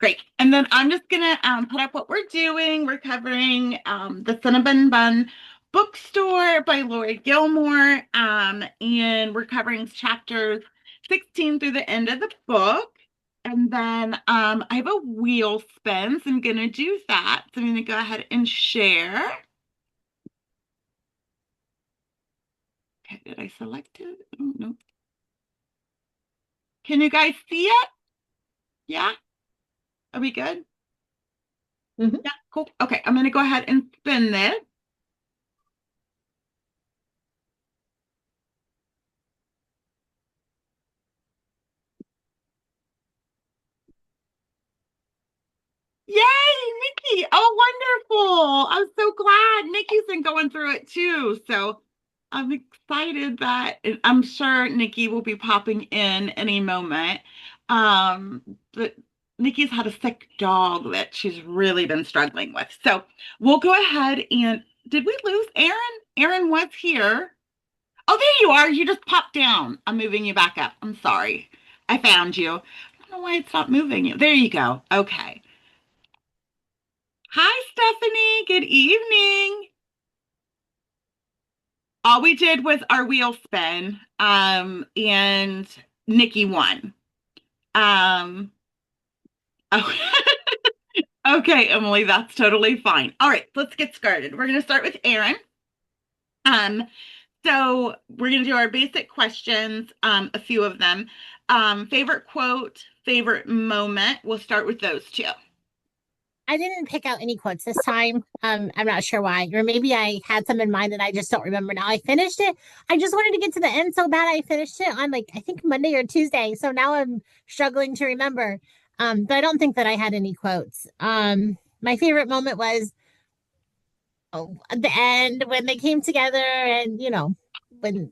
Great. And then I'm just gonna put up what we're doing. We're covering the Cinnamon Bun Bookstore by Laurie Gilmore. And we're covering chapters 16 through the end of the book. And then I have a wheel spin, so I'm gonna do that. So I'm gonna go ahead and share. Okay, did I select it? Oh, no. Can you guys see it? Yeah? Are we good? Mhm. Yeah, cool. Okay, I'm gonna go ahead and spin this. Yay, Nikki. Oh, wonderful. I'm so glad Nikki's been going through it too. So I'm excited that and I'm sure Nikki will be popping in any moment. But Nikki's had a sick dog that she's really been struggling with. So we'll go ahead and did we lose Aaron? Aaron was here. Oh, there you are. You just popped down. I'm moving you back up. I'm sorry. I found you. I don't know why it's not moving you. There you go. Okay. Hi, Stephanie. Good evening. All we did was our wheel spin, and Nikki won. Um, oh, okay, Emily, that's totally fine. All right, let's get started. We're going to start with Aaron. Um, so we're going to do our basic questions, a few of them. Favorite quote, favorite moment. We'll start with those two. I didn't pick out any quotes this time. I'm not sure why, or maybe I had some in mind and I just don't remember now. I finished it. I just wanted to get to the end so bad. I finished it on like I think Monday or Tuesday, so now I'm struggling to remember. But I don't think that I had any quotes. My favorite moment was at the end when they came together, and when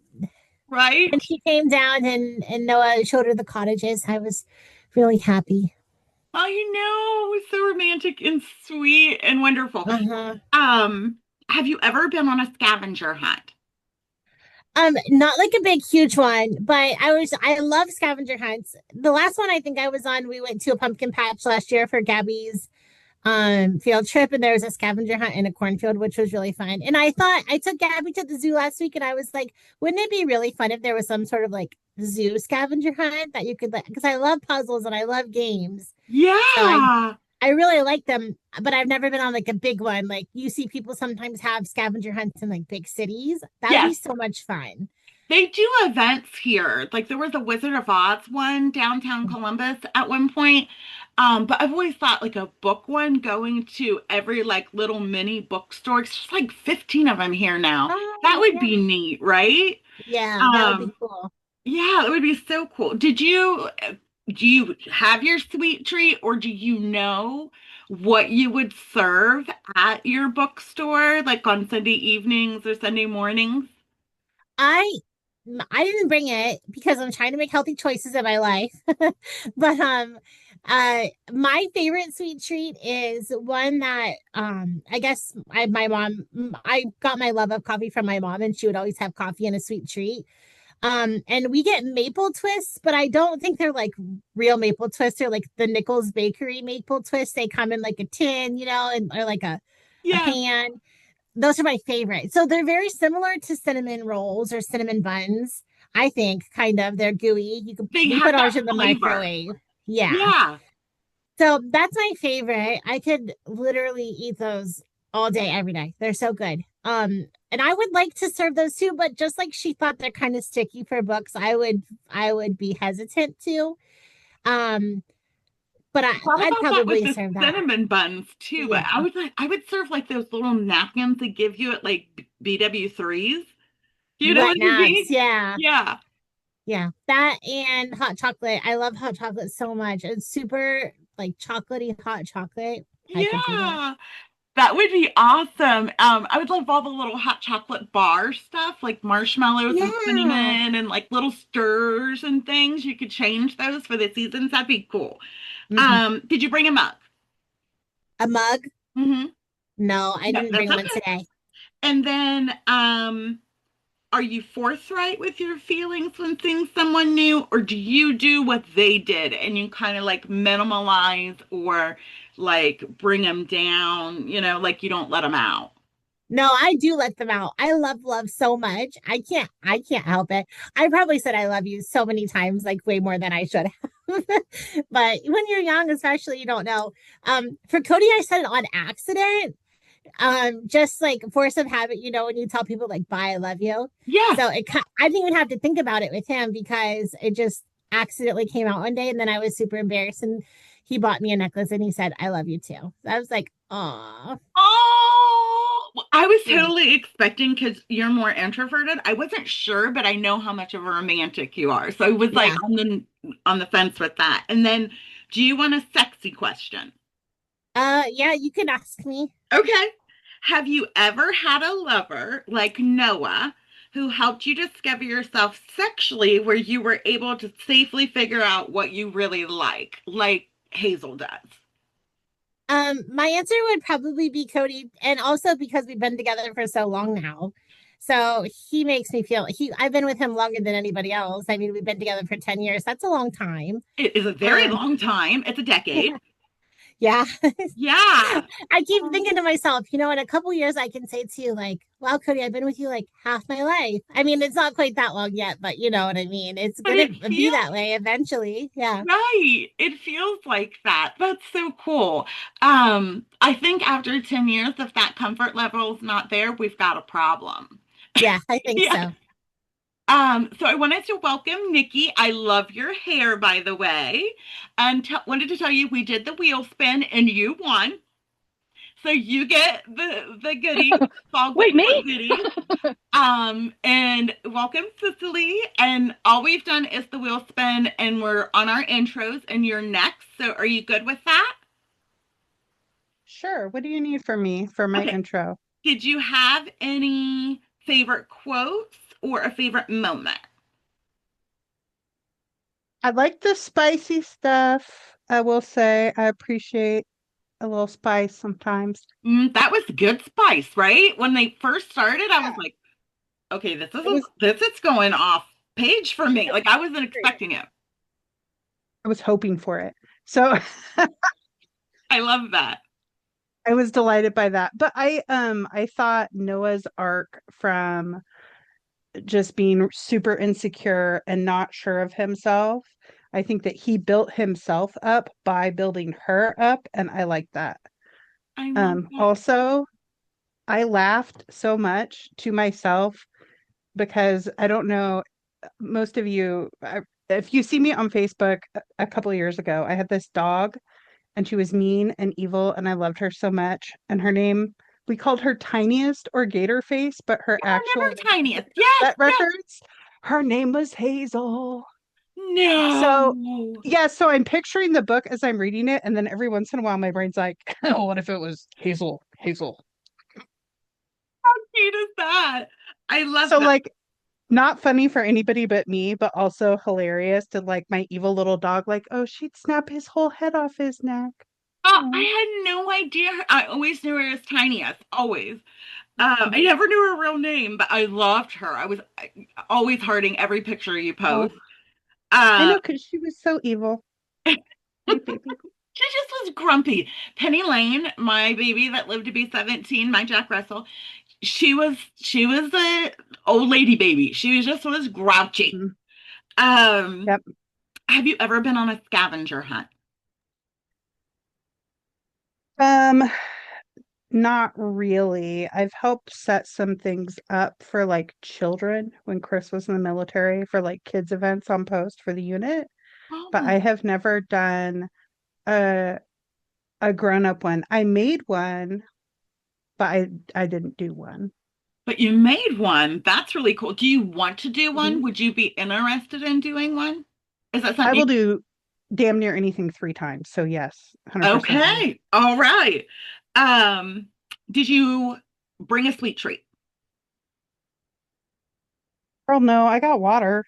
Right? she came down and Noah showed her the cottages. I was really happy. Oh, it was so romantic and sweet and wonderful. Uh-huh. Um, have you ever been on a scavenger hunt? Not like a big, huge one, but I love scavenger hunts. The last one I think I was on, we went to a pumpkin patch last year for Gabby's field trip, and there was a scavenger hunt in a cornfield, which was really fun. And I thought I took Gabby to the zoo last week, and I was like, wouldn't it be really fun if there was some sort of like zoo scavenger hunt that you could like, because I love puzzles and I love games. So Yeah. I really like them, but I've never been on like a big one. Like you see people sometimes have scavenger hunts in like big cities. That would be Yes. so much fun. They do events here. Like there was a Wizard of Oz one downtown Columbus at one point. But I've always thought like a book one going to every like little mini bookstore. It's just like 15 of them here now. That Oh, would yeah. be neat, right? Yeah, that would be Um, cool. yeah, that would be so cool. Do you have your sweet treat or do you know what you would serve at your bookstore, like on Sunday evenings or Sunday mornings? I I didn't bring it because I'm trying to make healthy choices in my life. But my favorite sweet treat is one that I guess my mom I got my love of coffee from my mom, and she would always have coffee and a sweet treat. And we get maple twists, but I don't think they're like real maple twists. They're like the Nichols Bakery maple twists. They come in like a tin, and or like a Yes. pan. Those are my favorite. So they're very similar to cinnamon rolls or cinnamon buns. I think kind of they're gooey. They We put have ours that in the flavor. microwave. Yeah. Yeah. So that's my favorite. I could literally eat those all day, every day. They're so good. And I would like to serve those too, but just like she thought they're kind of sticky for books, I would be hesitant to. Um, but Thought I'd about that with probably the serve that. cinnamon buns too, but Yeah. I would serve like those little napkins they give you at like BW3s. You know Wet what I naps. mean? Yeah. Yeah. Yeah, that and hot chocolate. I love hot chocolate so much. It's super like chocolatey hot chocolate. I could do that. Yeah. That would be awesome. I would love all the little hot chocolate bar stuff, like marshmallows and Yeah. cinnamon and like little stirs and things. You could change those for the seasons. That'd be cool. Hmm. Did you bring them up? A mug? Mm-hmm. No, I No, didn't that's bring one okay. today. And then are you forthright with your feelings when seeing someone new, or do you do what they did and you kind of like minimalize or like bring them down, like you don't let them out? No, I do let them out. I love love so much. I can't help it. I probably said I love you so many times, like way more than I should have. But when you're young, especially, you don't know. For Cody, I said it on accident. Just like force of habit, when you tell people like bye, I love you. Yeah. So I didn't even have to think about it with him because it just accidentally came out one day, and then I was super embarrassed, and he bought me a necklace and he said, I love you too. So I was like, "Aw." Oh, I was Yeah. totally expecting because you're more introverted. I wasn't sure, but I know how much of a romantic you are. So I was like Yeah. on the fence with that. And then, do you want a sexy question? Yeah, you can ask me. Okay. Have you ever had a lover like Noah who helped you discover yourself sexually where you were able to safely figure out what you really like Hazel does? My answer would probably be Cody, and also because we've been together for so long now. So he makes me feel I've been with him longer than anybody else. I mean, we've been together for 10 years. That's a long time. It is a very Um, long time. It's a decade. yeah. Yeah. I keep thinking to myself, in a couple years I can say to you, like, wow, Cody, I've been with you like half my life. I mean, it's not quite that long yet, but you know what I mean. It's But gonna it be feels that way eventually. Yeah. right. It feels like that. That's so cool. I think after 10 years, if that comfort level is not there, we've got a problem. Yeah, I think Yeah. so. So I wanted to welcome Nikki. I love your hair, by the way. And wanted to tell you we did the wheel spin and you won. So you get the goodies, fall good Wait, me? for goodies. And welcome Cicely. And all we've done is the wheel spin and we're on our intros and you're next. So are you good with that? Sure. What do you need from me for my Okay. intro? Did you have any favorite quotes or a favorite moment? I like the spicy stuff. I will say I appreciate a little spice sometimes. That was good spice, right? When they first started, I was Yeah, like, okay, it was this is going off page for me. Like I wasn't great. expecting it. I was hoping for it. So I love that. I was delighted by that. But I thought Noah's arc from just being super insecure and not sure of himself. I think that he built himself up by building her up, and I like that. I love that. Also, I laughed so much to myself because I don't know, most of you, if you see me on Facebook a couple of years ago, I had this dog and she was mean and evil and I loved her so much. And her name, we called her Tiniest or Gator Face, but her Oh, actual never name in tiniest. the Yes, vet yes. records, her name was Hazel. So No. yeah, so I'm picturing the book as I'm reading it, and then every once in a while my brain's like, oh, what if it was Hazel, Hazel? How cute is that? I love So that. like not funny for anybody but me, but also hilarious to like my evil little dog, like, oh, she'd snap his whole head off his neck. I Oh, had no idea. I always knew her as tiniest, always. I mhm. never knew her real name, but I loved her. I was always hearting every picture you Oh, post. I Uh, know because she was so evil. Beep, beep, beep. She just was grumpy. Penny Lane, my baby that lived to be 17, my Jack Russell, she was the old lady baby. She was grouchy. Mhm. Um, Yep. have you ever been on a scavenger hunt? Um, Not really. I've helped set some things up for like children when Chris was in the military for like kids events on post for the unit, but Oh, I have never done a a grown-up one. I made one, but I didn't do one. but you made one. That's really cool. Do you want to do one? Mhm. Would you be interested in doing one? Is that I something will do damn near anything 3 times. So yes, 100% yes. Okay. All right. Um, did you bring a sweet treat? Girl, no, I got water.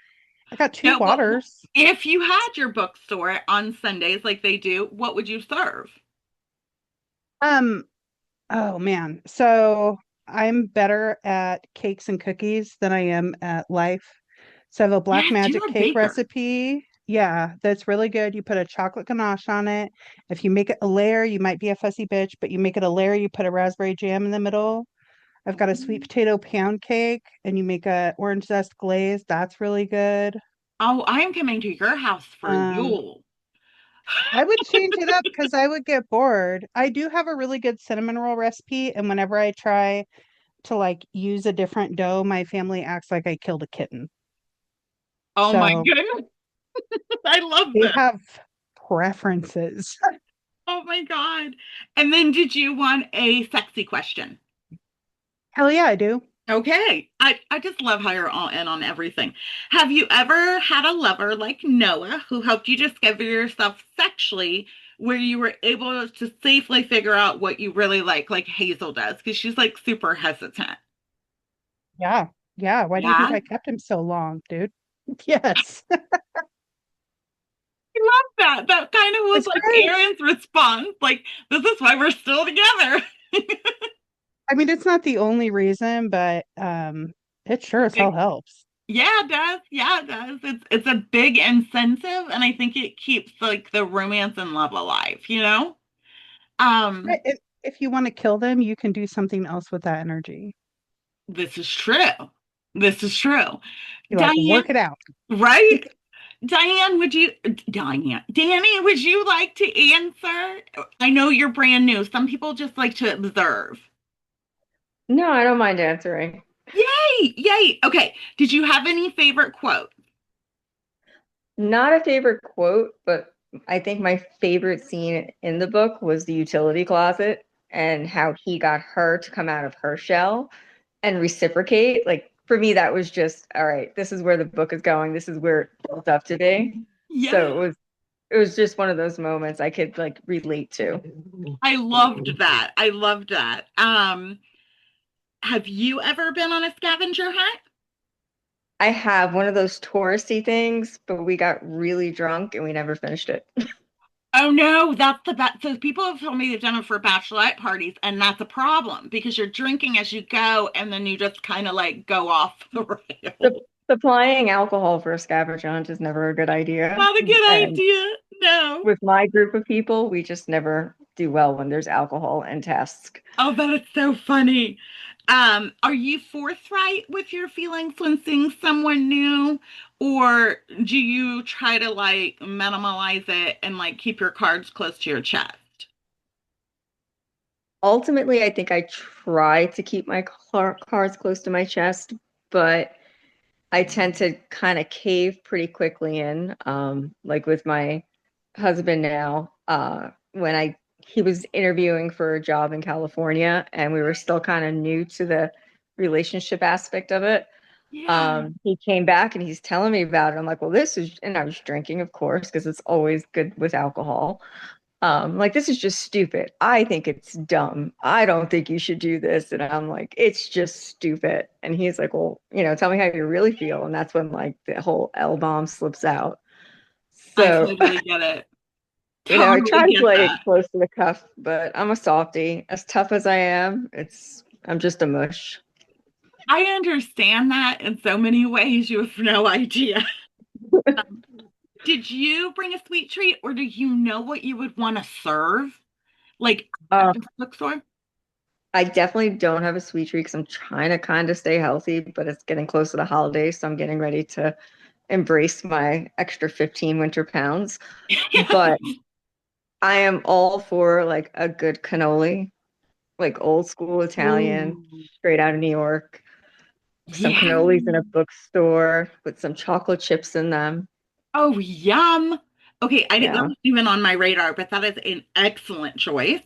I got two No, waters. if you had your bookstore on Sundays like they do, what would you serve? Um, oh man. So I'm better at cakes and cookies than I am at life. So I have a black Yes, you're magic a cake baker. recipe. Yeah, that's really good. You put a chocolate ganache on it. If you make it a layer, you might be a fussy bitch, but you make it a layer, you put a raspberry jam in the middle. I've got a sweet potato pound cake and you make a orange zest glaze. That's really good. Oh, I am coming to your house for Um, Yule. I would change it up because I would get bored. I do have a really good cinnamon roll recipe, and whenever I try to like use a different dough, my family acts like I killed a kitten. Oh my So goodness. I love they this. have preferences. Oh my God. And then did you want a sexy question? Hell yeah, I do. Okay. I just love how you're all in on everything. Have you ever had a lover like Noah who helped you discover yourself sexually, where you were able to safely figure out what you really like Hazel does? Because she's like super hesitant. Yeah. Yeah. Why do you think Yeah. I kept him so long, dude? Yes. I love that. That kind of was It's like great. Aaron's response. Like, this is why we're still together. I mean, it's not the only reason, but it sure as hell Big- helps. Yeah, it does. Yeah, it does. It's a big incentive, and I think it keeps like the romance and love alive, you know? Right. Um, If you want to kill them, you can do something else with that energy. this is true. This is true. You like Diane, work it out. right? Diane, Danny, would you like to answer? I know you're brand new. Some people just like to observe. No, I don't mind answering. Yay! Yay! Okay. Did you have any favorite quote? Not a favorite quote, but I think my favorite scene in the book was the utility closet and how he got her to come out of her shell and reciprocate. Like for me, that was just, all right, this is where the book is going. This is where it built up to be. Yeah, So it was just one of those moments I could like relate to. I loved that. I loved that. Have you ever been on a scavenger hunt? I have one of those touristy things, but we got really drunk and we never finished it. Oh no, that's the best. So people have told me they've done it for bachelorette parties, and that's a problem because you're drinking as you go, and then you just kind of like go off the Sup- rails. Supplying alcohol for a scavenger hunt is never a good idea. Not a good And idea. No. with my group of people, we just never do well when there's alcohol and tasks. Oh, that is so funny. Are you forthright with your feelings when seeing someone new, or do you try to like minimalize it and like keep your cards close to your chest? Ultimately, I think I try to keep my cards close to my chest, but I tend to kind of cave pretty quickly in. Like with my husband now, when I he was interviewing for a job in California and we were still kind of new to the relationship aspect of it. Yeah. He came back and he's telling me about it. I'm like, well, this is, and I was drinking, of course, because it's always good with alcohol. Like this is just stupid. I think it's dumb. I don't think you should do this. And I'm like, it's just stupid. And he's like, well, tell me how you really feel. And that's when like the whole L bomb slips out. I So, totally get it. I Totally try to get play it that. close to the cuff, but I'm a softie. As tough as I am, I'm just a mush. I understand that in so many ways you have no idea. Did you bring a sweet treat or do you know what you would want to serve? Like at Uh, the bookstore? I definitely don't have a sweet treat because I'm trying to kind of stay healthy, but it's getting close to the holidays, so I'm getting ready to embrace my extra 15 winter pounds. But I am all for like a good cannoli, like old school Italian, Ooh, straight out of New York. Some yeah. cannolis in a bookstore with some chocolate chips in them. Oh, yum. Okay, that Yeah. wasn't even on my radar, but that is an excellent choice.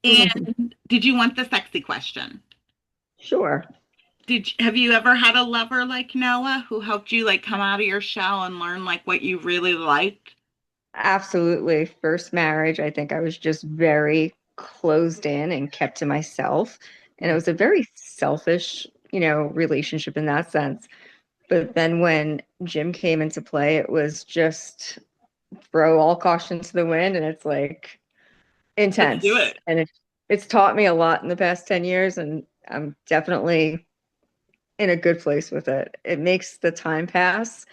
Mhm. And did you want the sexy question? Sure. Have you ever had a lover like Noah who helped you like come out of your shell and learn like what you really liked? Absolutely. First marriage, I think I was just very closed in and kept to myself. And it was a very selfish, relationship in that sense. But then when Jim came into play, it was just throw all caution to the wind. And it's like Let's do intense. it. And it's taught me a lot in the past 10 years. And I'm definitely in a good place with it. It makes the time pass.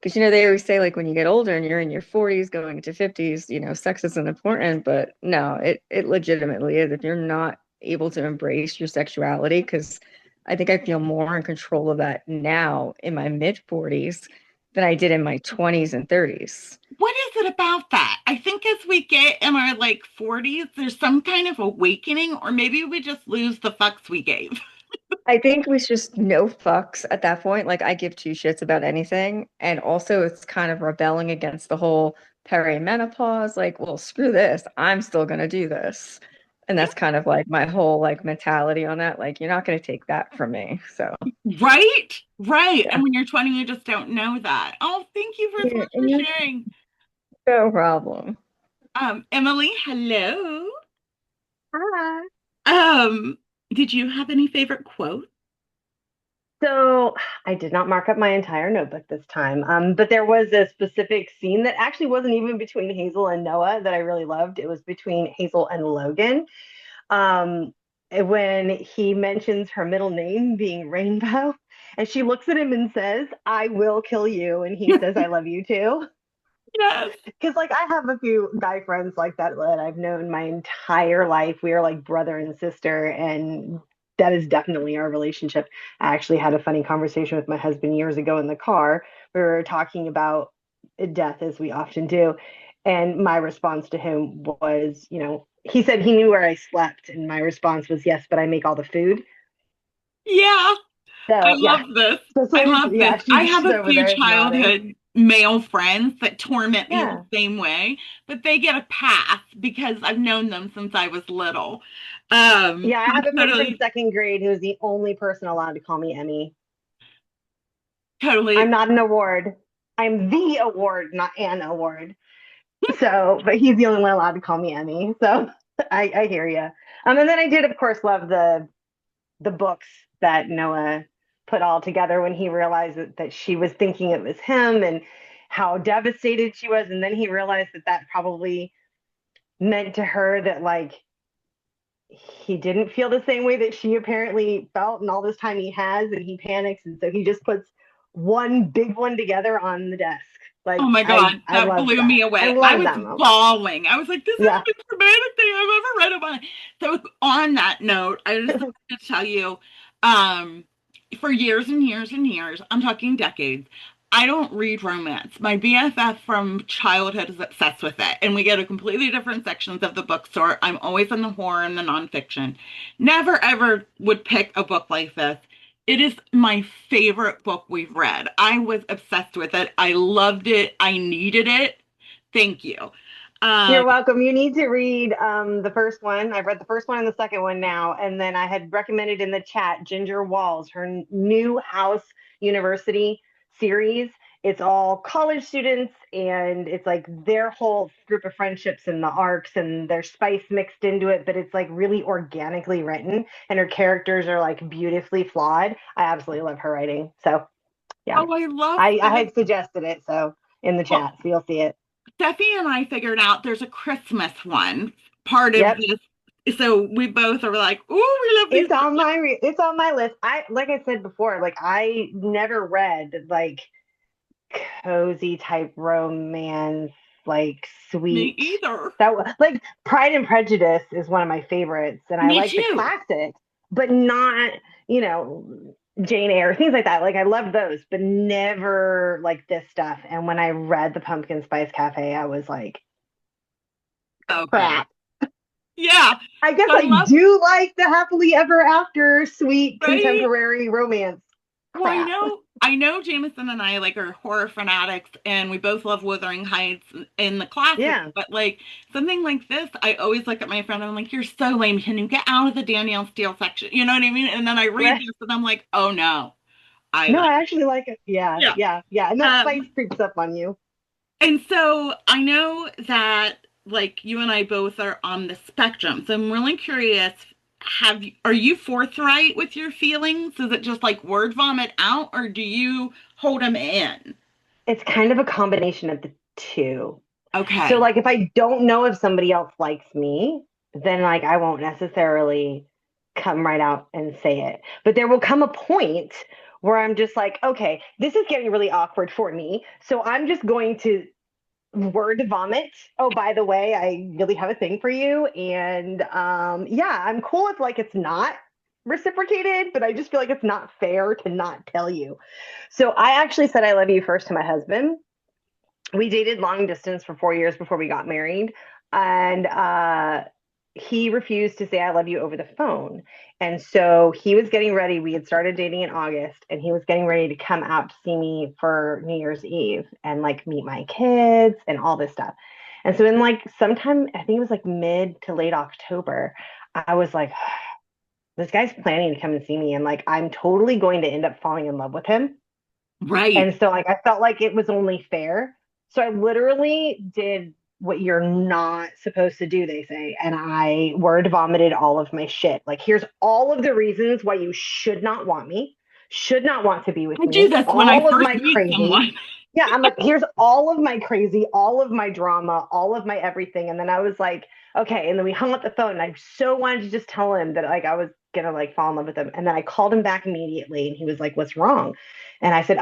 Because, they always say, like, when you get older and you're in your 40s going into 50s, sex isn't important. But no, it legitimately is. If you're not able to embrace your sexuality, because I think I feel more in control of that now in my mid 40s than I did in my 20s and 30s. What is it about that? I think as we get in our like 40s, there's some kind of awakening, or maybe we just lose the fucks we gave. I think we just no fucks at that point. Like, I give two shits about anything. And also, it's kind of rebelling against the whole perimenopause. Like, well, screw this. I'm still going to do this. And that's kind of like my whole like mentality on that. Like, you're not going to take that from me. So, Right? Right. yeah. And when you're 20, you just don't know that. Oh, thank you for so Yeah, much for sharing. no problem. Emily, hello. Hi. Um, did you have any favorite quote? So I did not mark up my entire notebook this time, but there was a specific scene that actually wasn't even between Hazel and Noah that I really loved. It was between Hazel and Logan. Um, when he mentions her middle name being Rainbow, and she looks at him and says, "I will kill you," and he says, "I love you too." Yes. Because like I have a few guy friends like that I've known my entire life. We are like brother and sister, and that is definitely our relationship. I actually had a funny conversation with my husband years ago in the car. We were talking about death as we often do, and my response to him was, he said he knew where I slept, and my response was, yes, but I make all the food. Yeah. I So yeah, love this. so I love yeah, this. I have she's a over few there nodding. childhood male friends that torment me the Yeah. same way, but they get a pass because I've known them since I was little. Yeah, I So have a friend from totally, second grade who's the only person allowed to call me Emmy. I'm totally. not an award. I'm the award, not an award. So, but he's the only one allowed to call me Emmy. So I hear you. And then I did, of course, love the books that Noah put all together when he realized that she was thinking it was him and how devastated she was. And then he realized that probably meant to her that like he didn't feel the same way that she apparently felt, and all this time he has, and he panics, and so he just puts one big one together on the desk. Oh Like my I, God, I that loved blew that. me I away. I love was that moment. bawling. I was like, this is Yeah. the most dramatic thing I've ever read about it. So on that note, I just wanted to tell you, um, for years and years and years, I'm talking decades, I don't read romance. My BFF from childhood is obsessed with it, and we go to completely different sections of the bookstore. I'm always in the horror and the nonfiction. Never ever would pick a book like this. It is my favorite book we've read. I was obsessed with it. I loved it. I needed it. Thank you. Um, You're welcome. You need to read the first one. I've read the first one and the second one now. And then I had recommended in the chat Ginger Walls, her new House University series. It's all college students, and it's like their whole group of friendships and the arcs, and there's spice mixed into it, but it's like really organically written, and her characters are like beautifully flawed. I absolutely love her writing. So yeah, oh, I love I this. had suggested it so in the Well, chat, so you'll see it. Steffi and I figured out there's a Christmas one part of Yep. this. So we both are like, "Ooh, we love these." It's on my list. I like I said before, like I never read like cozy type romance, like Me sweet. either. Like Pride and Prejudice is one of my favorites, and I Me like the too. classic, but not, you know, Jane Eyre, things like that. Like I loved those, but never like this stuff. And when I read The Pumpkin Spice Cafe, I was like, So good. crap. Yeah. I guess I I love, do like the happily ever after sweet right? contemporary romance Well, crap. I know Jameson and I like are horror fanatics and we both love Wuthering Heights and the classics, Yeah. but like something like this, I always look at my friend and I'm like, you're so lame. Can you get out of the Danielle Steele section? You know what I mean? And then I read Right. this and I'm like, oh no, I No, like I actually like it. Yeah, it. yeah, yeah. And that Yeah. spice creeps up on you. And so I know that like you and I both are on the spectrum. So I'm really curious, are you forthright with your feelings? Is it just like word vomit out or do you hold them in? It's kind of a combination of the two. So Okay. like if I don't know if somebody else likes me, then like I won't necessarily come right out and say it. But there will come a point where I'm just like, okay, this is getting really awkward for me. So I'm just going to word vomit. Oh, by the way, I really have a thing for you. And yeah, I'm cool if like it's not reciprocated, but I just feel like it's not fair to not tell you. So I actually said I love you first to my husband. We dated long distance for 4 years before we got married. And he refused to say I love you over the phone. And so he was getting ready. We had started dating in August, and he was getting ready to come out to see me for New Year's Eve and like meet my kids and all this stuff. And so in like sometime, I think it was like mid to late October, I was like, this guy's planning to come and see me. And like, I'm totally going to end up falling in love with him. Right. And so like I felt like it was only fair. So I literally did what you're not supposed to do, they say. And I word vomited all of my shit. Like, here's all of the reasons why you should not want me, should not want to be with I do me, this when I all of first my meet crazy. someone. Yeah, I'm like, here's all of my crazy, all of my drama, all of my everything. And then I was like, okay. And then we hung up the phone. And I so wanted to just tell him that like I was gonna like fall in love with him. And then I called him back immediately and he was like, what's wrong? And I said,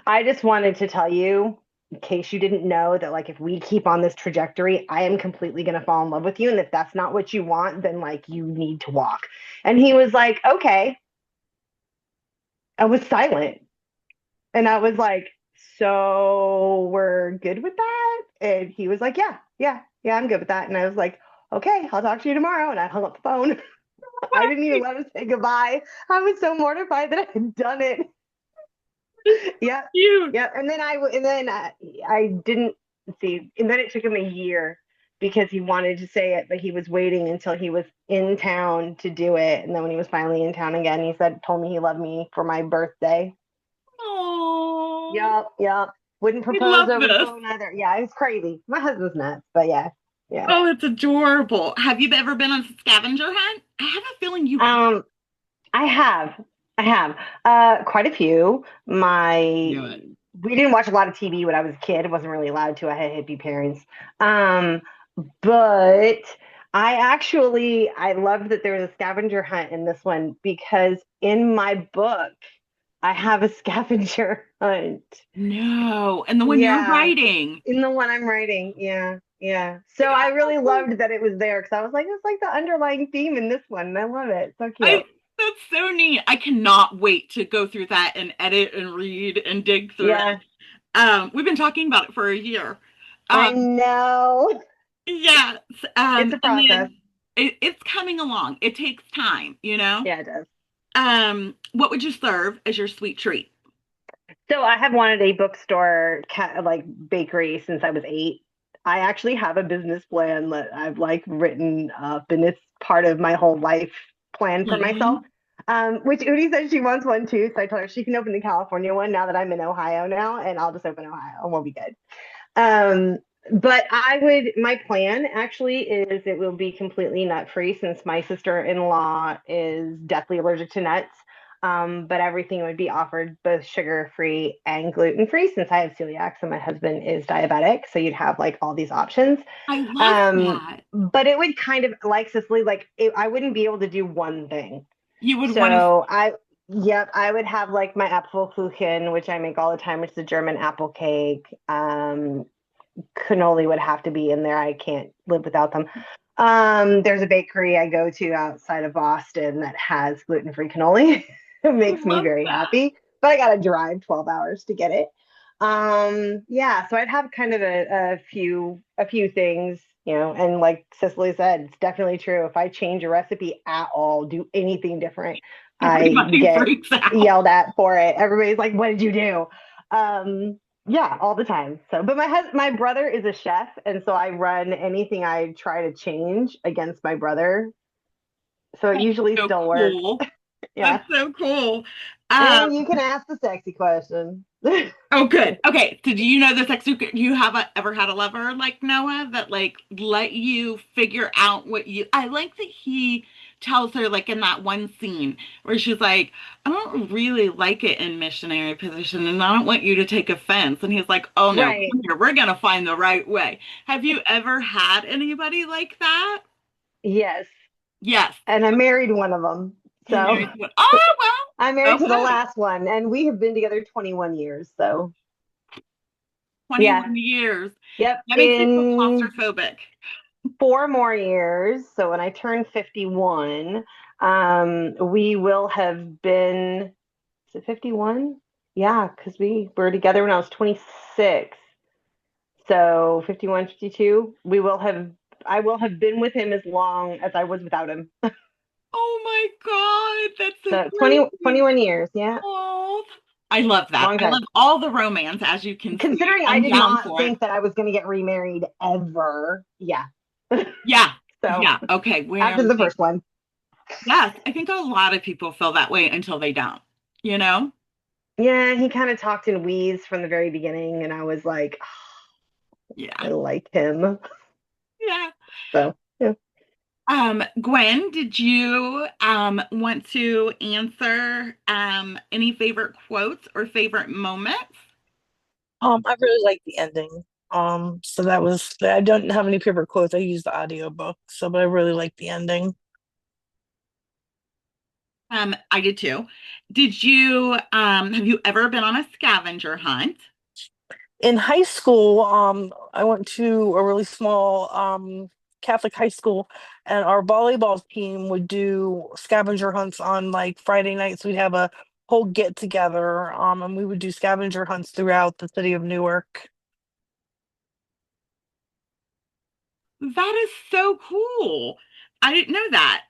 I just wanted to tell you, in case you didn't know, that like if we keep on this trajectory, I am completely gonna fall in love with you. And if that's not what you want, then like you need to walk. And he was like, okay. I was silent. And I was like, so we're good with that? And he was like, yeah, I'm good with that. And I was like, okay, I'll talk to you tomorrow. And I hung up the phone. I didn't even let him say goodbye. I was so mortified that I had done it. Yeah, Cute. yeah. And then I didn't see, and then it took him a year because he wanted to say it, but he was waiting until he was in town to do it. And then when he was finally in town again, he said, told me he loved me for my birthday. Oh, Yep, yep. Wouldn't I propose love over the this. phone either. Yeah, it's crazy. My husband's nuts, but yeah, yeah. Oh, it's adorable. Have you ever been on a scavenger hunt? I have a feeling you have. Um, I have, I have, quite a few. Knew it. We didn't watch a lot of TV when I was a kid. I wasn't really allowed to. I had hippie parents. Um, but I loved that there was a scavenger hunt in this one because in my book, I have a scavenger hunt. No. And the one you're Yeah, writing. in the one I'm writing. Yeah, yeah. So I really loved that it was there because I was like, it's like the underlying theme in this one. And I love it. So I cute. That's so neat. I cannot wait to go through that and edit and read and dig through it. Yeah, We've been talking about it for a year. I Um, know. yes. It's a And process. then it's coming along. It takes time, you know? Yeah, it does. What would you serve as your sweet treat? So I have wanted a bookstore like bakery since I was 8. I actually have a business plan that I've like written up, and it's part of my whole life plan for myself. Mhm. Which Udi said she wants one too, so I told her she can open the California one now that I'm in Ohio now, and I'll just open Ohio and we'll be good. Um, but my plan actually is it will be completely nut free since my sister-in-law is deathly allergic to nuts. But everything would be offered both sugar free and gluten free since I have celiac and my husband is diabetic. So you'd have like all these options. I love Um, that. but it would kind of like Cicely, like I wouldn't be able to do one thing. You would want to. So yep, I would have like my Apfelkuchen, which I make all the time, which is a German apple cake. Cannoli would have to be in there. I can't live without them. There's a bakery I go to outside of Boston that has gluten-free cannoli. It I makes me love very that. happy, but I gotta drive 12 hours to get it. Yeah, so I'd have kind of a few things, and like Cicely said, it's definitely true. If I change a recipe at all, do anything different, I Everybody get freaks out. yelled at for it. Everybody's like, "What did you do?" Yeah, all the time. So, but my brother is a chef, and so I run anything I try to change against my brother. So it usually So still works. cool. That's Yeah. so cool. Um, And you can ask the sexy question. oh, good. Okay. So do you know the sex you have ever had a lover like Noah that like let you figure out what you I like that he tells her like in that one scene where she's like, I don't really like it in missionary position and I don't want you to take offense. And he's like, oh no, Right. come here, we're gonna find the right way. Have you ever had anybody like that? Yes. Yes. and I married one of them. You So married someone. Oh, I'm well. married to the Okay. last one, and we have been together 21 years. So yeah, 21 years. yep, That makes me feel in claustrophobic. 4 more years. So when I turn 51, we will have been, is it 51? Yeah, because we were together when I was 26. So 51, 52. I will have been with him as long as I was without him. Oh my God, that's so So 20, crazy. 21 years. Yeah, Oh, I love that. long I time. love all the romance, as you can see. Considering I I'm did down not for it. think that I was going to get remarried ever. Yeah. Yeah. So Yeah. Okay. Where after I'm the saying, first one. yes, I think a lot of people feel that way until they don't, you know? Yeah, he kind of talked in wheeze from the very beginning, and I was like, oh, I Yeah. like him. Yeah. So yeah. Gwen, did you want to answer any favorite quotes or favorite moments? I really like the ending. So that was I don't have any favorite quotes. I use the audiobook, so but I really like the ending. I did too. Did you have you ever been on a scavenger hunt? In high school, I went to a really small Catholic high school, and our volleyball team would do scavenger hunts on like Friday nights. We'd have a whole get together, and we would do scavenger hunts throughout the city of Newark. That is so cool. I didn't know that.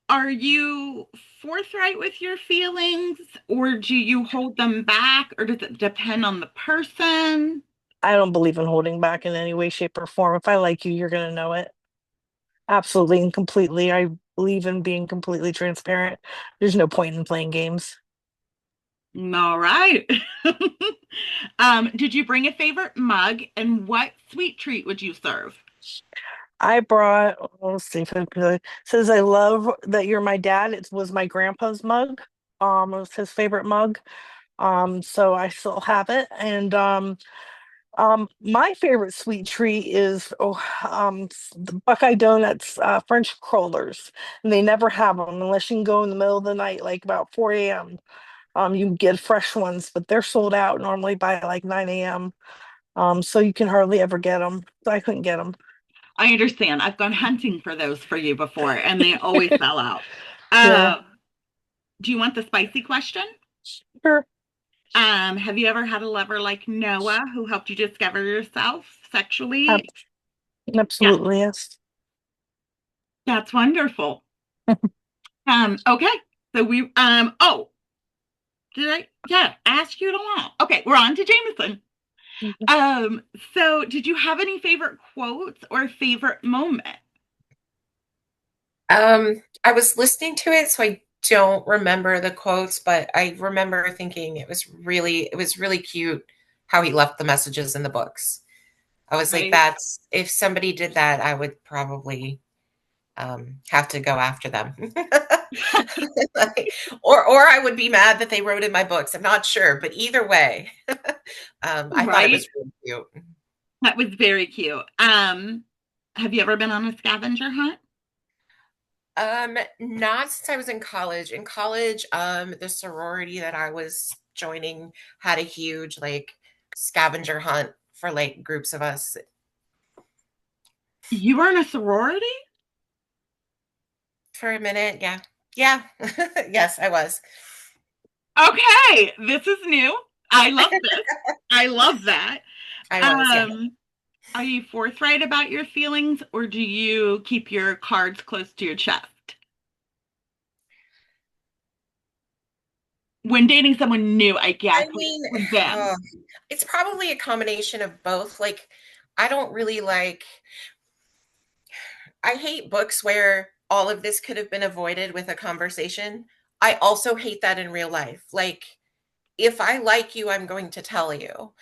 Are you forthright with your feelings, or do you hold them back, or does it depend on the person? I don't believe in holding back in any way, shape, or form. If I like you, you're gonna know it. Absolutely and completely. I believe in being completely transparent. There's no point in playing games. All right. Did you bring a favorite mug, and what sweet treat would you serve? I brought, let's see if it says I love that you're my dad. It was my grandpa's mug. It was his favorite mug. So I still have it. And my favorite sweet treat is the Buckeye Donuts French crullers. And they never have them unless you can go in the middle of the night, like about 4 a.m. You can get fresh ones, but they're sold out normally by like 9 a.m. So you can hardly ever get them. So I couldn't get them. I understand. I've gone hunting for those for you before, and they always sell out. Yeah, Uh, do you want the spicy question? sure. Have you ever had a lover like Noah who helped you discover yourself Ab- sexually? Yeah, Absolutely, yes. that's wonderful. Okay. So oh, did I yeah, ask you to all? Okay, we're on to Jameson. Um, so did you have any favorite quotes or favorite moment? I was listening to it, so I don't remember the quotes, but I remember thinking it was really cute how he left the messages in the books. I was like, Right? that's if somebody did that, I would probably have to go after them. Like, or I would be mad that they wrote in my books. I'm not sure, but either way, I thought it Right? was really cute. That was very cute. Have you ever been on a scavenger hunt? Not since I was in college. In college, the sorority that I was joining had a huge like scavenger hunt for like groups of us You were in a sorority? for a minute. Yeah. Yeah. Yes, I was. Okay, this is new. I love this. I love that. I was, yeah. Um, are you forthright about your feelings, or do you keep your cards close to your chest? When dating someone new, I guess, I mean, with them. uh, it's probably a combination of both. Like, I don't really like, I hate books where all of this could have been avoided with a conversation. I also hate that in real life. Like, if I like you, I'm going to tell you.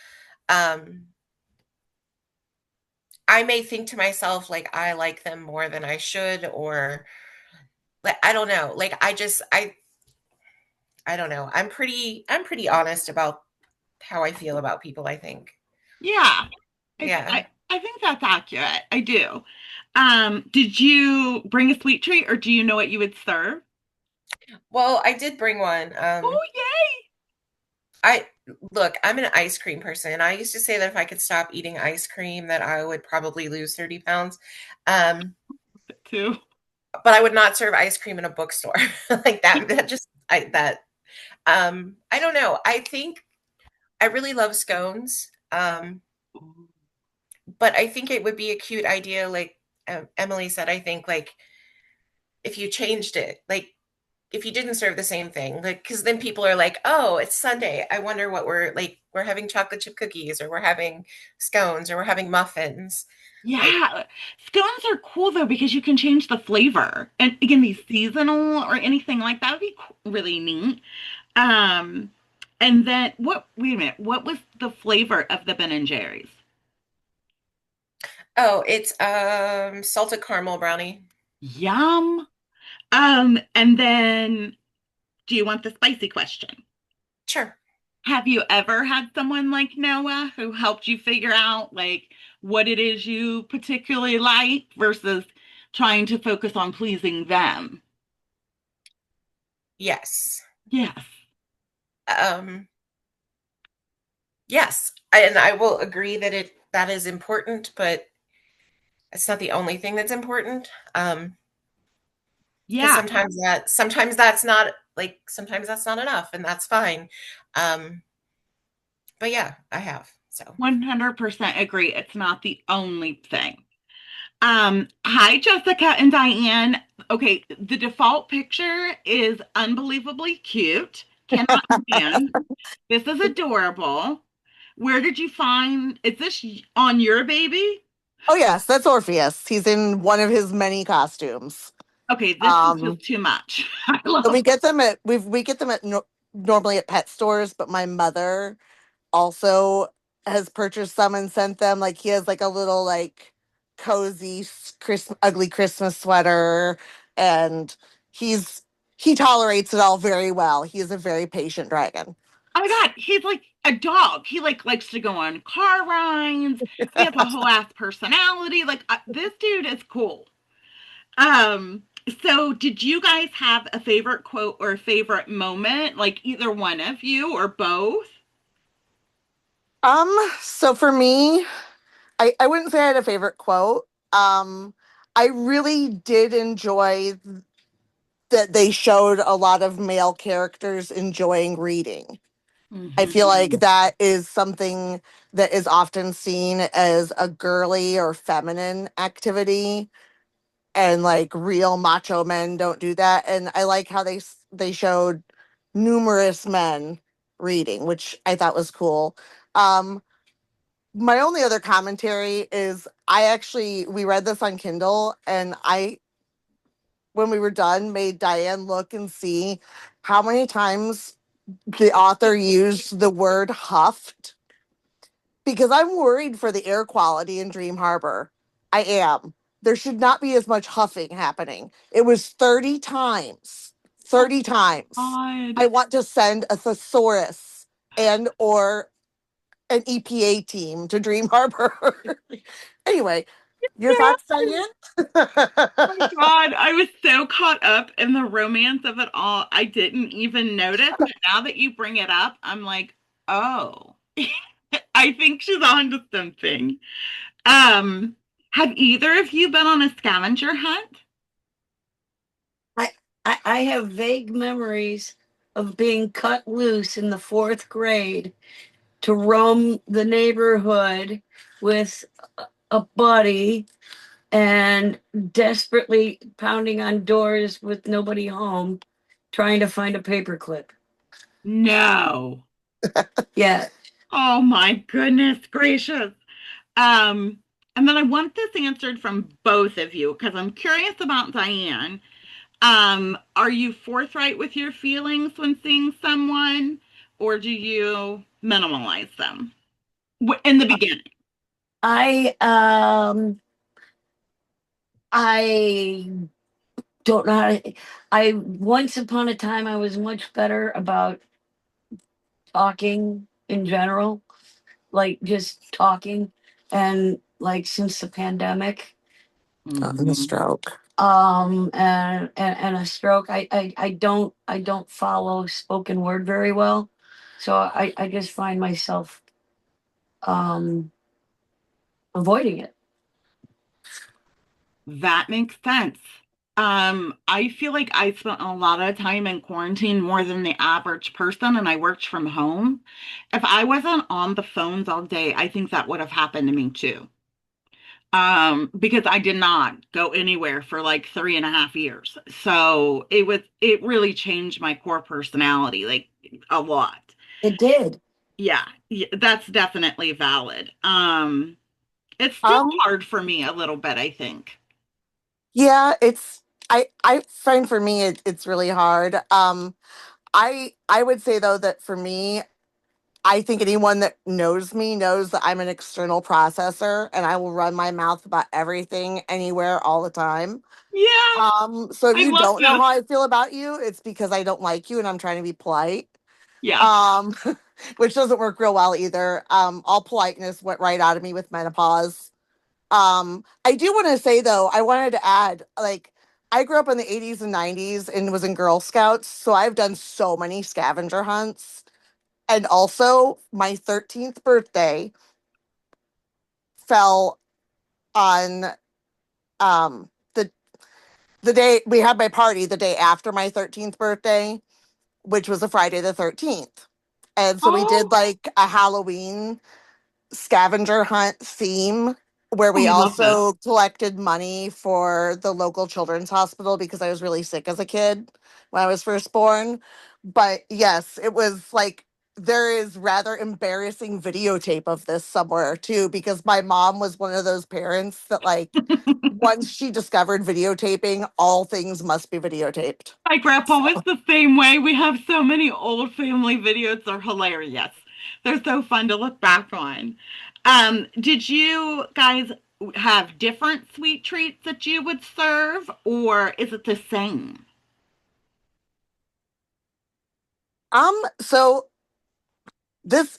Um, I may think to myself, like, I like them more than I should, or like, I don't know. Like, I don't know. I'm pretty honest about how I feel about people, I think. Yeah, Yeah. I think that's accurate. I do. Did you bring a sweet treat or do you know what you would serve? Well, I did bring one. Oh, yay! I look, I'm an ice cream person. I used to say that if I could stop eating ice cream, that I would probably lose 30 pounds. Um, Too. but I would not serve ice cream in a bookstore. Like that just I don't know. I think I really love scones. But I think it would be a cute idea, like Emily said, I think like if you changed it, like if you didn't serve the same thing, like because then people are like, oh, it's Sunday. I wonder what we're like. We're having chocolate chip cookies, or we're having scones, or we're having muffins. Like, Yeah, scones are cool though because you can change the flavor and it can be seasonal or anything like that would be really neat. Um, and then wait a minute, what was the flavor of the Ben and Jerry's? oh, it's salted caramel brownie. Yum. And then do you want the spicy question? Sure. Have you ever had someone like Noah who helped you figure out like what it is you particularly like versus trying to focus on pleasing them? Yes. Yes. Um, yes. And I will agree that that is important, but it's not the only thing that's important. Because Yeah, sometimes that's not like sometimes that's not enough, and that's fine. Um, but yeah, I have. So 100% agree. It's not the only thing. Hi, Jessica and Diane. Okay, the default picture is unbelievably cute. Cannot stand. This is adorable. Where did you find, is this on your baby? Oh yes, that's Orpheus. He's in one of his many costumes. Okay, this is Um, just too much. I and love. we get them at normally at pet stores, but my mother also has purchased some and sent them. Like he has like a little like cozy ugly Christmas sweater, and he's he tolerates it all very well. He is a very patient dragon. Oh my God, he's like a dog. He like likes to go on car rides. He has a whole ass personality. Like this dude is cool. Um, so did you guys have a favorite quote or a favorite moment, like either one of you or both? So for me, I wouldn't say I had a favorite quote. Um, I really did enjoy that they showed a lot of male characters enjoying reading. I feel like Mhm. that is something that is often seen as a girly or feminine activity, and like real macho men don't do that. And I like how they showed numerous men reading, which I thought was cool. Um, my only other commentary is we read this on Kindle, and I when we were done made Diane look and see how many times the author used the word huffed, because I'm worried for the air quality in Dream Harbor. I am. There should not be as much huffing happening. It was 30 times. Oh 30 times. I God. want to send a thesaurus and or an EPA team to Dream Harbor. Anyway, your thoughts, Diane? Oh my God, I was so caught up in the romance of it all. I didn't even notice. But now that you bring it up, I'm like, oh, I think she's on to something. Um, have either of you been on a scavenger hunt? I, I have vague memories of being cut loose in the fourth grade to roam the neighborhood with a buddy and desperately pounding on doors with nobody home, trying to find a paperclip. No. Yeah. Oh my goodness gracious. Um, and then I want this answered from both of you because I'm curious about Diane. Are you forthright with your feelings when seeing someone, or do you minimalize them in the beginning? I um I don't know how to I once upon a time I was much better about talking in general, like just talking. And like since the pandemic, And the Hmm. stroke. And a stroke. I don't follow spoken word very well, so I just find myself um avoiding it. That makes sense. I feel like I spent a lot of time in quarantine more than the average person, and I worked from home. If I wasn't on the phones all day, I think that would have happened to me too. Because I did not go anywhere for like 3.5 years. So it really changed my core personality, like a lot. It did. Yeah, that's definitely valid. It's still Um, hard for me a little bit, I think. yeah, I find for me it's really hard. I would say though that for me, I think anyone that knows me knows that I'm an external processor and I will run my mouth about everything, anywhere, all the time. Yeah, So if I you love don't know this. how I feel about you, it's because I don't like you and I'm trying to be polite. Yeah. Um, which doesn't work real well either. All politeness went right out of me with menopause. I do want to say though, I wanted to add, like, I grew up in the 80s and 90s and was in Girl Scouts, so I've done so many scavenger hunts. And also, my 13th birthday fell on the day we had my party the day after my 13th birthday, which was a Friday the 13th. And so we did Oh, like a Halloween scavenger hunt theme where we I love this. also collected money for the local children's hospital because I was really sick as a kid when I was first born. But yes, it was like there is rather embarrassing videotape of this somewhere too because my mom was one of those parents that like once she discovered videotaping, all things must be videotaped. My grandpa was So the same way. We have so many old family videos. They're hilarious. They're so fun to look back on. Did you guys have different sweet treats that you would serve, or is it the same? so this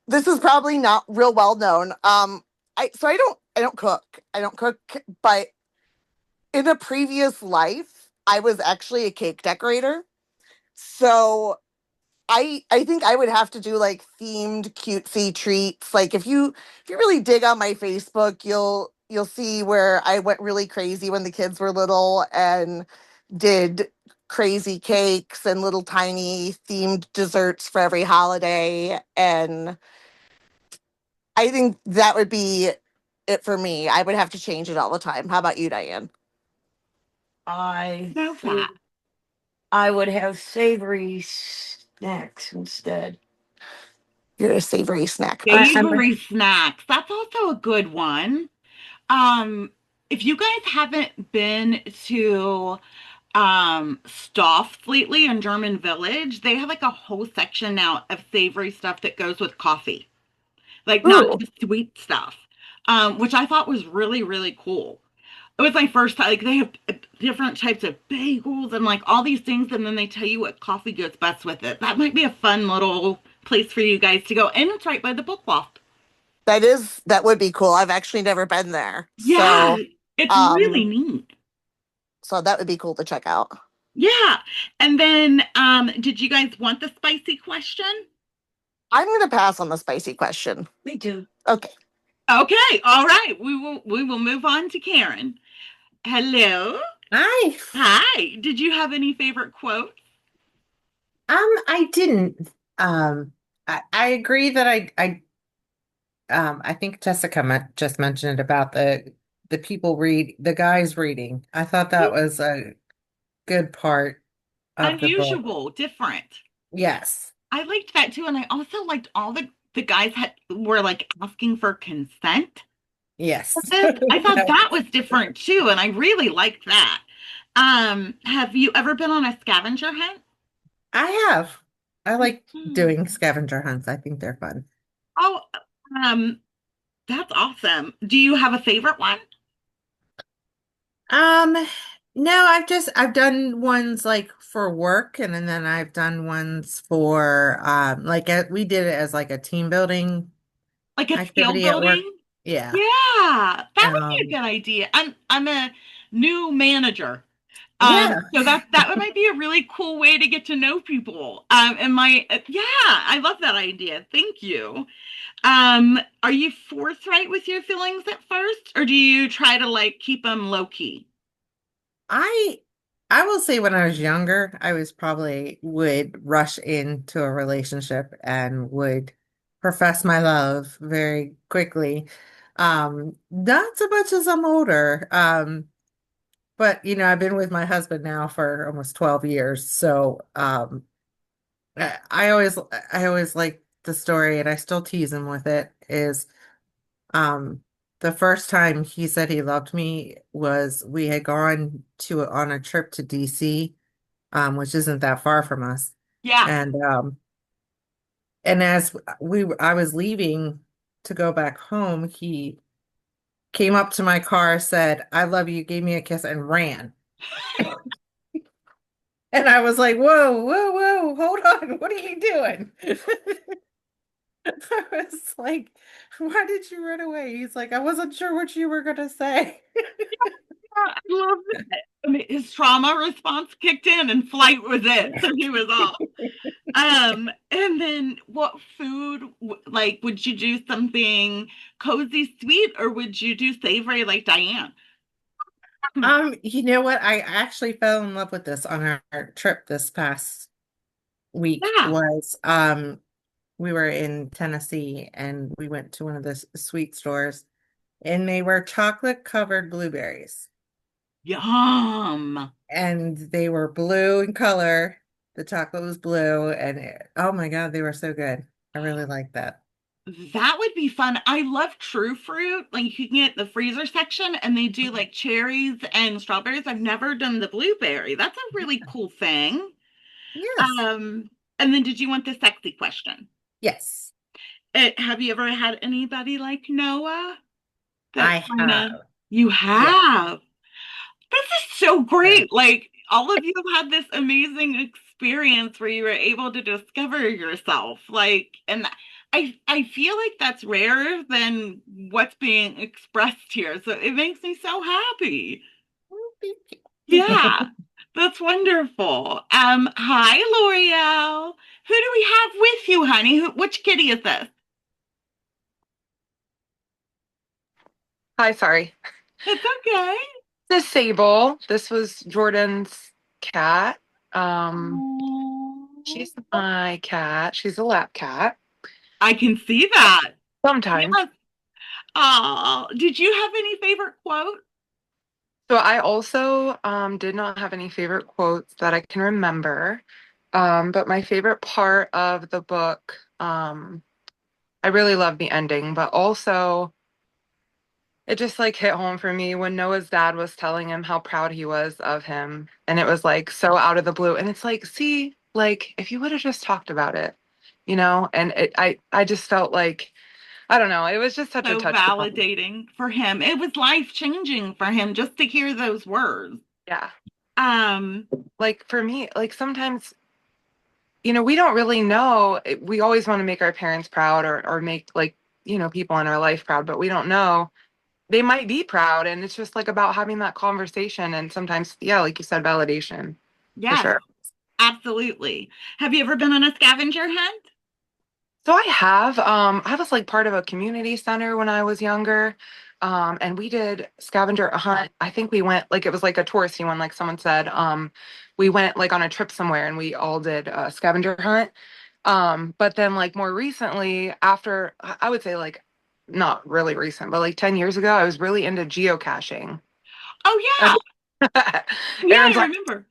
this is probably not real well known. I don't cook. I don't cook, but in a previous life, I was actually a cake decorator. So I think I would have to do like themed cutesy treats. Like if you really dig on my Facebook, you'll see where I went really crazy when the kids were little and did crazy cakes and little tiny themed desserts for every holiday. And I think that would be it for me. I would have to change it all the time. How about you, Diane? I No think fat. I would have savory snacks instead. You're a savory snack person. I'm Savory snacks. That's also a good one. Um, if you guys haven't been to Stoff's lately in German Village, they have like a whole section now of savory stuff that goes with coffee. Like not Ooh, just sweet stuff, which I thought was really, really cool. It was my first time. Like they have different types of bagels and like all these things, and then they tell you what coffee goes best with it. That might be a fun little place for you guys to go. And it's right by the book loft. that would be cool. I've actually never been there. Yeah, So it's really um neat. so that would be cool to check out. Yeah. And then did you guys want the spicy question? I'm gonna pass on the spicy question. Me too. Okay. Okay, all right. We will move on to Karen. Hello. Hi. Hi. Did you have any favorite quotes? I didn't. I agree that I think Jessica just mentioned about the people the guys reading. I thought that was a good part of the book. Unusual, different. Yes. I liked that too, and I also liked all the guys had were like asking for consent Yes. with this. I thought that was different too, and I really liked that. Have you ever been on a scavenger hunt? I have. I like Hmm. doing scavenger hunts. I think they're fun. Oh, um, that's awesome. Do you have a favorite one? Um, no, I've done ones like for work and then I've done ones for like we did it as like a team building Like a skill activity at work. building? Yeah. Yeah, that's That would be a good idea. I'm a new manager. Yeah. So that might be a really cool way to get to know people. And yeah, I love that idea. Thank you. Are you forthright with your feelings at first, or do you try to like keep them low key? I I will say when I was younger, I was probably would rush into a relationship and would profess my love very quickly. Not so much as I'm older. But I've been with my husband now for almost 12 years. So I always like the story and I still tease him with it is um the first time he said he loved me was we had gone on a trip to DC, which isn't that far from us. Yeah. And as I was leaving to go back home, he came up to my car, said, "I love you," gave me a kiss and ran. And I was like, "Whoa, whoa, whoa, hold on. What are you doing?" I was like, "Why did you run away?" He's like, "I wasn't sure what you were gonna say." I love that. I mean, his trauma response kicked in and flight was it. So he was off. And then what food, like, would you do something cozy sweet or would you do savory like Diane? You know what? I actually fell in love with this on our trip this past week Yeah. was we were in Tennessee and we went to one of the sweet stores and they were chocolate covered blueberries Yum. and they were blue in color. The chocolate was blue and oh my God, they were so good. I really like that. That would be fun. I love true fruit. Like you can get the freezer section and they do like cherries and strawberries. I've never done the blueberry. That's a really cool thing. Yes. Um, and then did you want the sexy question? Yes, Have you ever had anybody like Noah that I kind of have. you Yeah. have? This is so Yeah. great. Like all of you have had this amazing experience where you were able to discover yourself. And I feel like that's rarer than what's being expressed here. So it makes me so happy. Oh, thank Yeah, you. that's wonderful. Hi, L'Oreal. Who do we have with you, honey? Which kitty is this? Hi, sorry. It's okay. This is Sable. This was Jordan's cat. Um, Aw. she's my cat. She's a lap cat. I can see that. Sometimes. Yes. Oh, did you have any favorite quote? So I also did not have any favorite quotes that I can remember. But my favorite part of the book, I really love the ending, but also it just like hit home for me when Noah's dad was telling him how proud he was of him. And it was like so out of the blue. And it's like, see, like if you would have just talked about it, and I just felt like, I don't know, it was just such a So touching moment. validating for him. It was life changing for him just to hear those words. Yeah. Um, Like for me, like sometimes, we don't really know. We always want to make our parents proud or make like, people in our life proud, but we don't know. They might be proud. And it's just like about having that conversation. And sometimes, yeah, like you said, validation for yes, sure. absolutely. Have you ever been on a scavenger hunt? So I was like part of a community center when I was younger. And we did scavenger hunt. I think we went like it was like a touristy one, like someone said. We went like on a trip somewhere and we all did a scavenger hunt. But then like more recently, after I would say like not really recent, but like 10 years ago, I was really into geocaching. Oh yeah. Yeah, Aaron's I like, remember.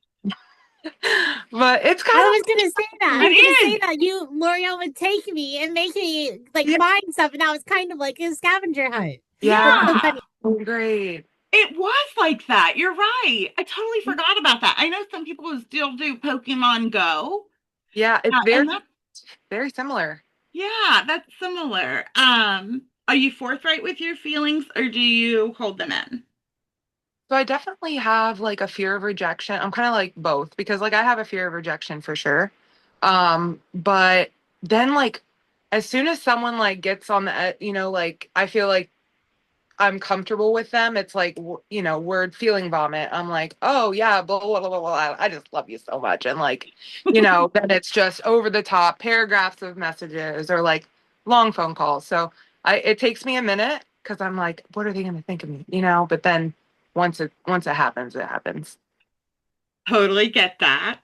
but it's kind I of was gonna say that. I It was gonna say is. that you, L'Oreal, would take me and make me like yeah, find stuff, and that was kind of like a scavenger hunt. That's yeah, so Yeah. funny. great. It was like that. You're right. I totally forgot about that. I know some people who still do Pokemon Go. Yeah, it's And that's very similar. yeah, that's similar. Are you forthright with your feelings or do you hold them in? So I definitely have like a fear of rejection. I'm kind of like both because like I have a fear of rejection for sure. But then like as soon as someone like gets on the like I feel like I'm comfortable with them. It's like, word feeling vomit. I'm like, oh yeah, blah, blah, blah, blah, blah. I just love you so much. And like, then it's just over the top paragraphs of messages or like long phone calls. So it takes me a minute because I'm like, what are they going to think of me? But then once it happens, it happens. Totally get that.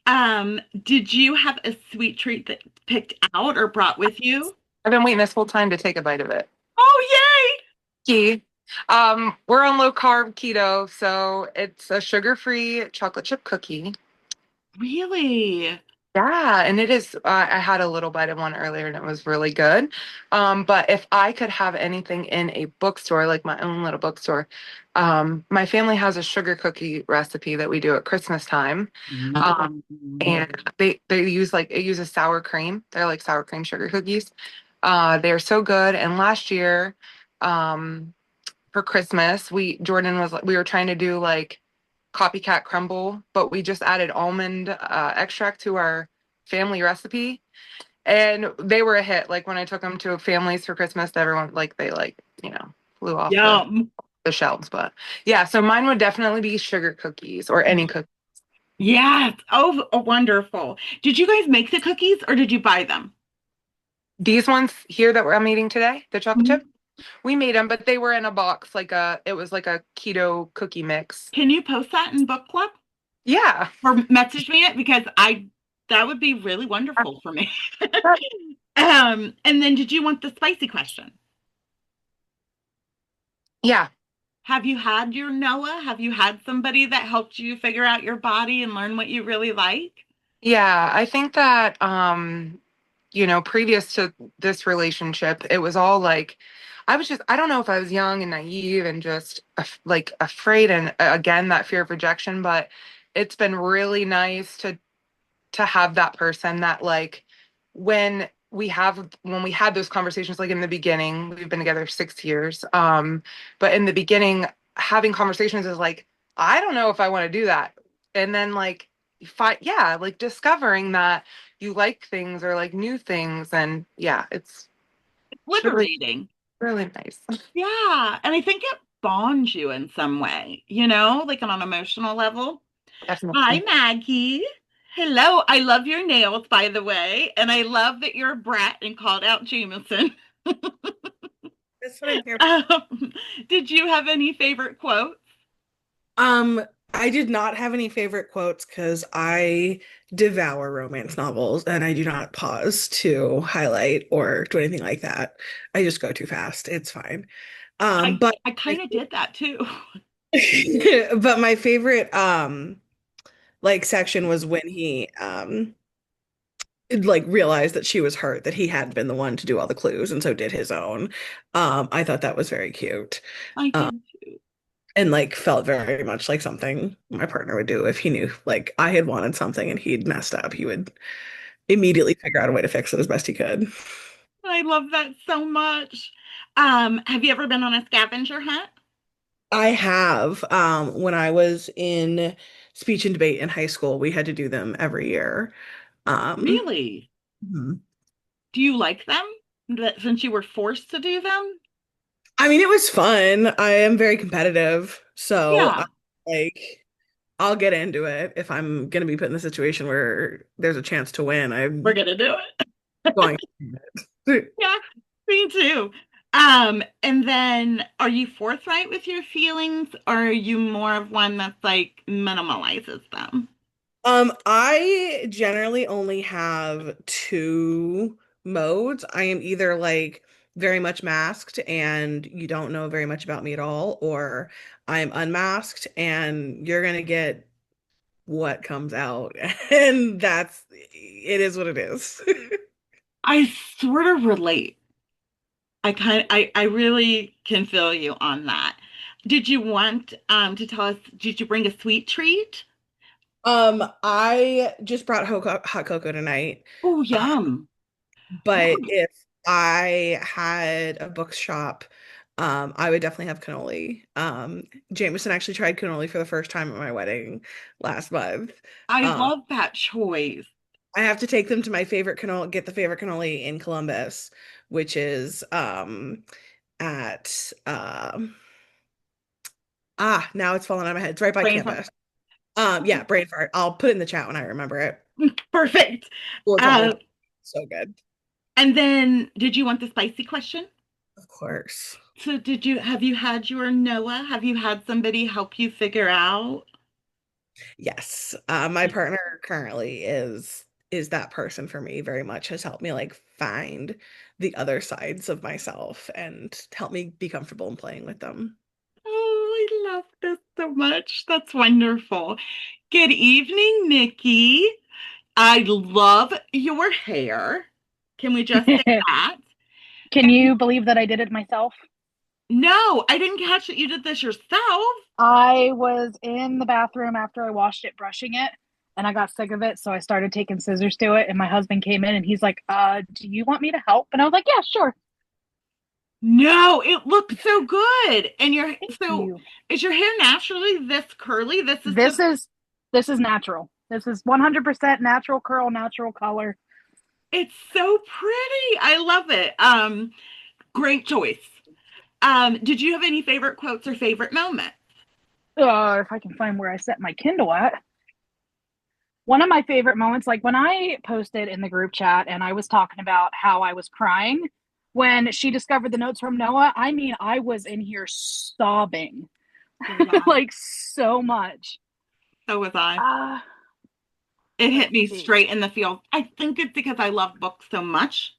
Did you have a sweet treat that picked out or brought with you? I've been waiting this whole time to take a bite of it. Oh, Key. We're on low carb keto, so it's a sugar-free chocolate chip cookie. yay! Really? Yeah, and it is. I had a little bite of one earlier, and it was really good. But if I could have anything in a bookstore, like my own little bookstore, my family has a sugar cookie recipe that we do at Christmas time. And they use like it uses sour cream. They're like sour cream sugar cookies. They're so good. And last year, um, for Christmas, we were trying to do like copycat crumble, but we just added almond extract to our family recipe, and they were a hit. Like when I took them to families for Christmas, everyone like they like flew off Yum. the shelves. But yeah, so mine would definitely be sugar cookies or any cookie. Yes. Oh, wonderful. Did you guys make the cookies or did you buy them? These ones here that I'm eating today, the chocolate Mhm. chip, we made them, but they were in a box, it was like a keto cookie mix. Can you post that in book club Yeah. or message me it because I that would be really wonderful for me. And then did you want the spicy question? Yeah. Have you had your Noah? Have you had somebody that helped you figure out your body and learn what you really like? Yeah, I think that previous to this relationship, it was all like I don't know if I was young and naive and just like afraid and again that fear of rejection, but it's been really nice to have that person that like when we had those conversations like in the beginning, we've been together 6 years. But in the beginning, having conversations is like, I don't know if I want to do that. And then like yeah, like discovering that you like things or like new things. And yeah, it's really, Liberating. really nice. Yeah. And I think it bonds you in some way, like on an emotional level. Hi, Definitely. Maggie. Hello. I love your nails, by the way. And I love that you're a brat and called out Jameson. That's what I'm here. Did you have any favorite quotes? Um, I did not have any favorite quotes because I devour romance novels and I do not pause to highlight or do anything like that. I just go too fast. It's fine. I But I kind of did that too. but my favorite like section was when he like realized that she was hurt, that he hadn't been the one to do all the clues and so did his own. I thought that was very cute. I Um, did too. and like felt very much like something my partner would do if he knew like I had wanted something and he'd messed up. He would immediately figure out a way to fix it as best he could. I love that so much. Have you ever been on a scavenger hunt? I have when I was in speech and debate in high school, we had to do them every year. Um Really? mhm. Do you like them? That since you were forced to do them? I mean, it was fun. I am very competitive, so Yeah, like I'll get into it if I'm gonna be put in a situation where there's a chance to win. we're I'm gonna do it. going to. Yeah, me too. And then are you forthright with your feelings, or are you more of one that's like minimalizes them? I generally only have two modes. I am either like very much masked and you don't know very much about me at all, or I'm unmasked and you're gonna get what comes out. And it is what it is. I sort of relate. I really can feel you on that. Did you want to tell us, did you bring a sweet treat? I just brought hot cocoa tonight. Oh, Uh, yum. but if I had a bookshop, I would definitely have cannoli. Jameson actually tried cannoli for the first time at my wedding last month. I Um, love that choice. I have to take them to my favorite cannoli, get the favorite cannoli in Columbus, which is at now it's falling out of my head. It's right by Brain fart. campus. Yeah, brain fart. I'll put it in the chat when I remember it. Perfect. We'll totally Uh, do it. So good. and then did you want the spicy question? Of course. So have you had your Noah? Have you had somebody help you figure out? Yes. My partner currently is that person for me, very much has helped me like find the other sides of myself and help me be comfortable in playing with them. Oh, I love this so much. That's wonderful. Good evening, Nikki. I love your hair. Can we just say that? Can you believe that I did it myself? No, I didn't catch that you did this yourself. I was in the bathroom after I washed it, brushing it, and I got sick of it, so I started taking scissors to it, and my husband came in and he's like, do you want me to help? And I was like, yeah, sure. No, it looks so good. And Thank so you. is your hair naturally this curly? This is This just is this is natural. This is 100% natural curl, natural color. it's so pretty. I love it. Great choice. Did you have any favorite quotes or favorite moments? If I can find where I set my Kindle at. One of my favorite moments, like when I posted in the group chat and I was talking about how I was crying when she discovered the notes from Noah, I mean, I was in here sobbing So was I. like so much. So was I. Uh, It hit let's me see. straight in the feels. I think it's because I love books so much.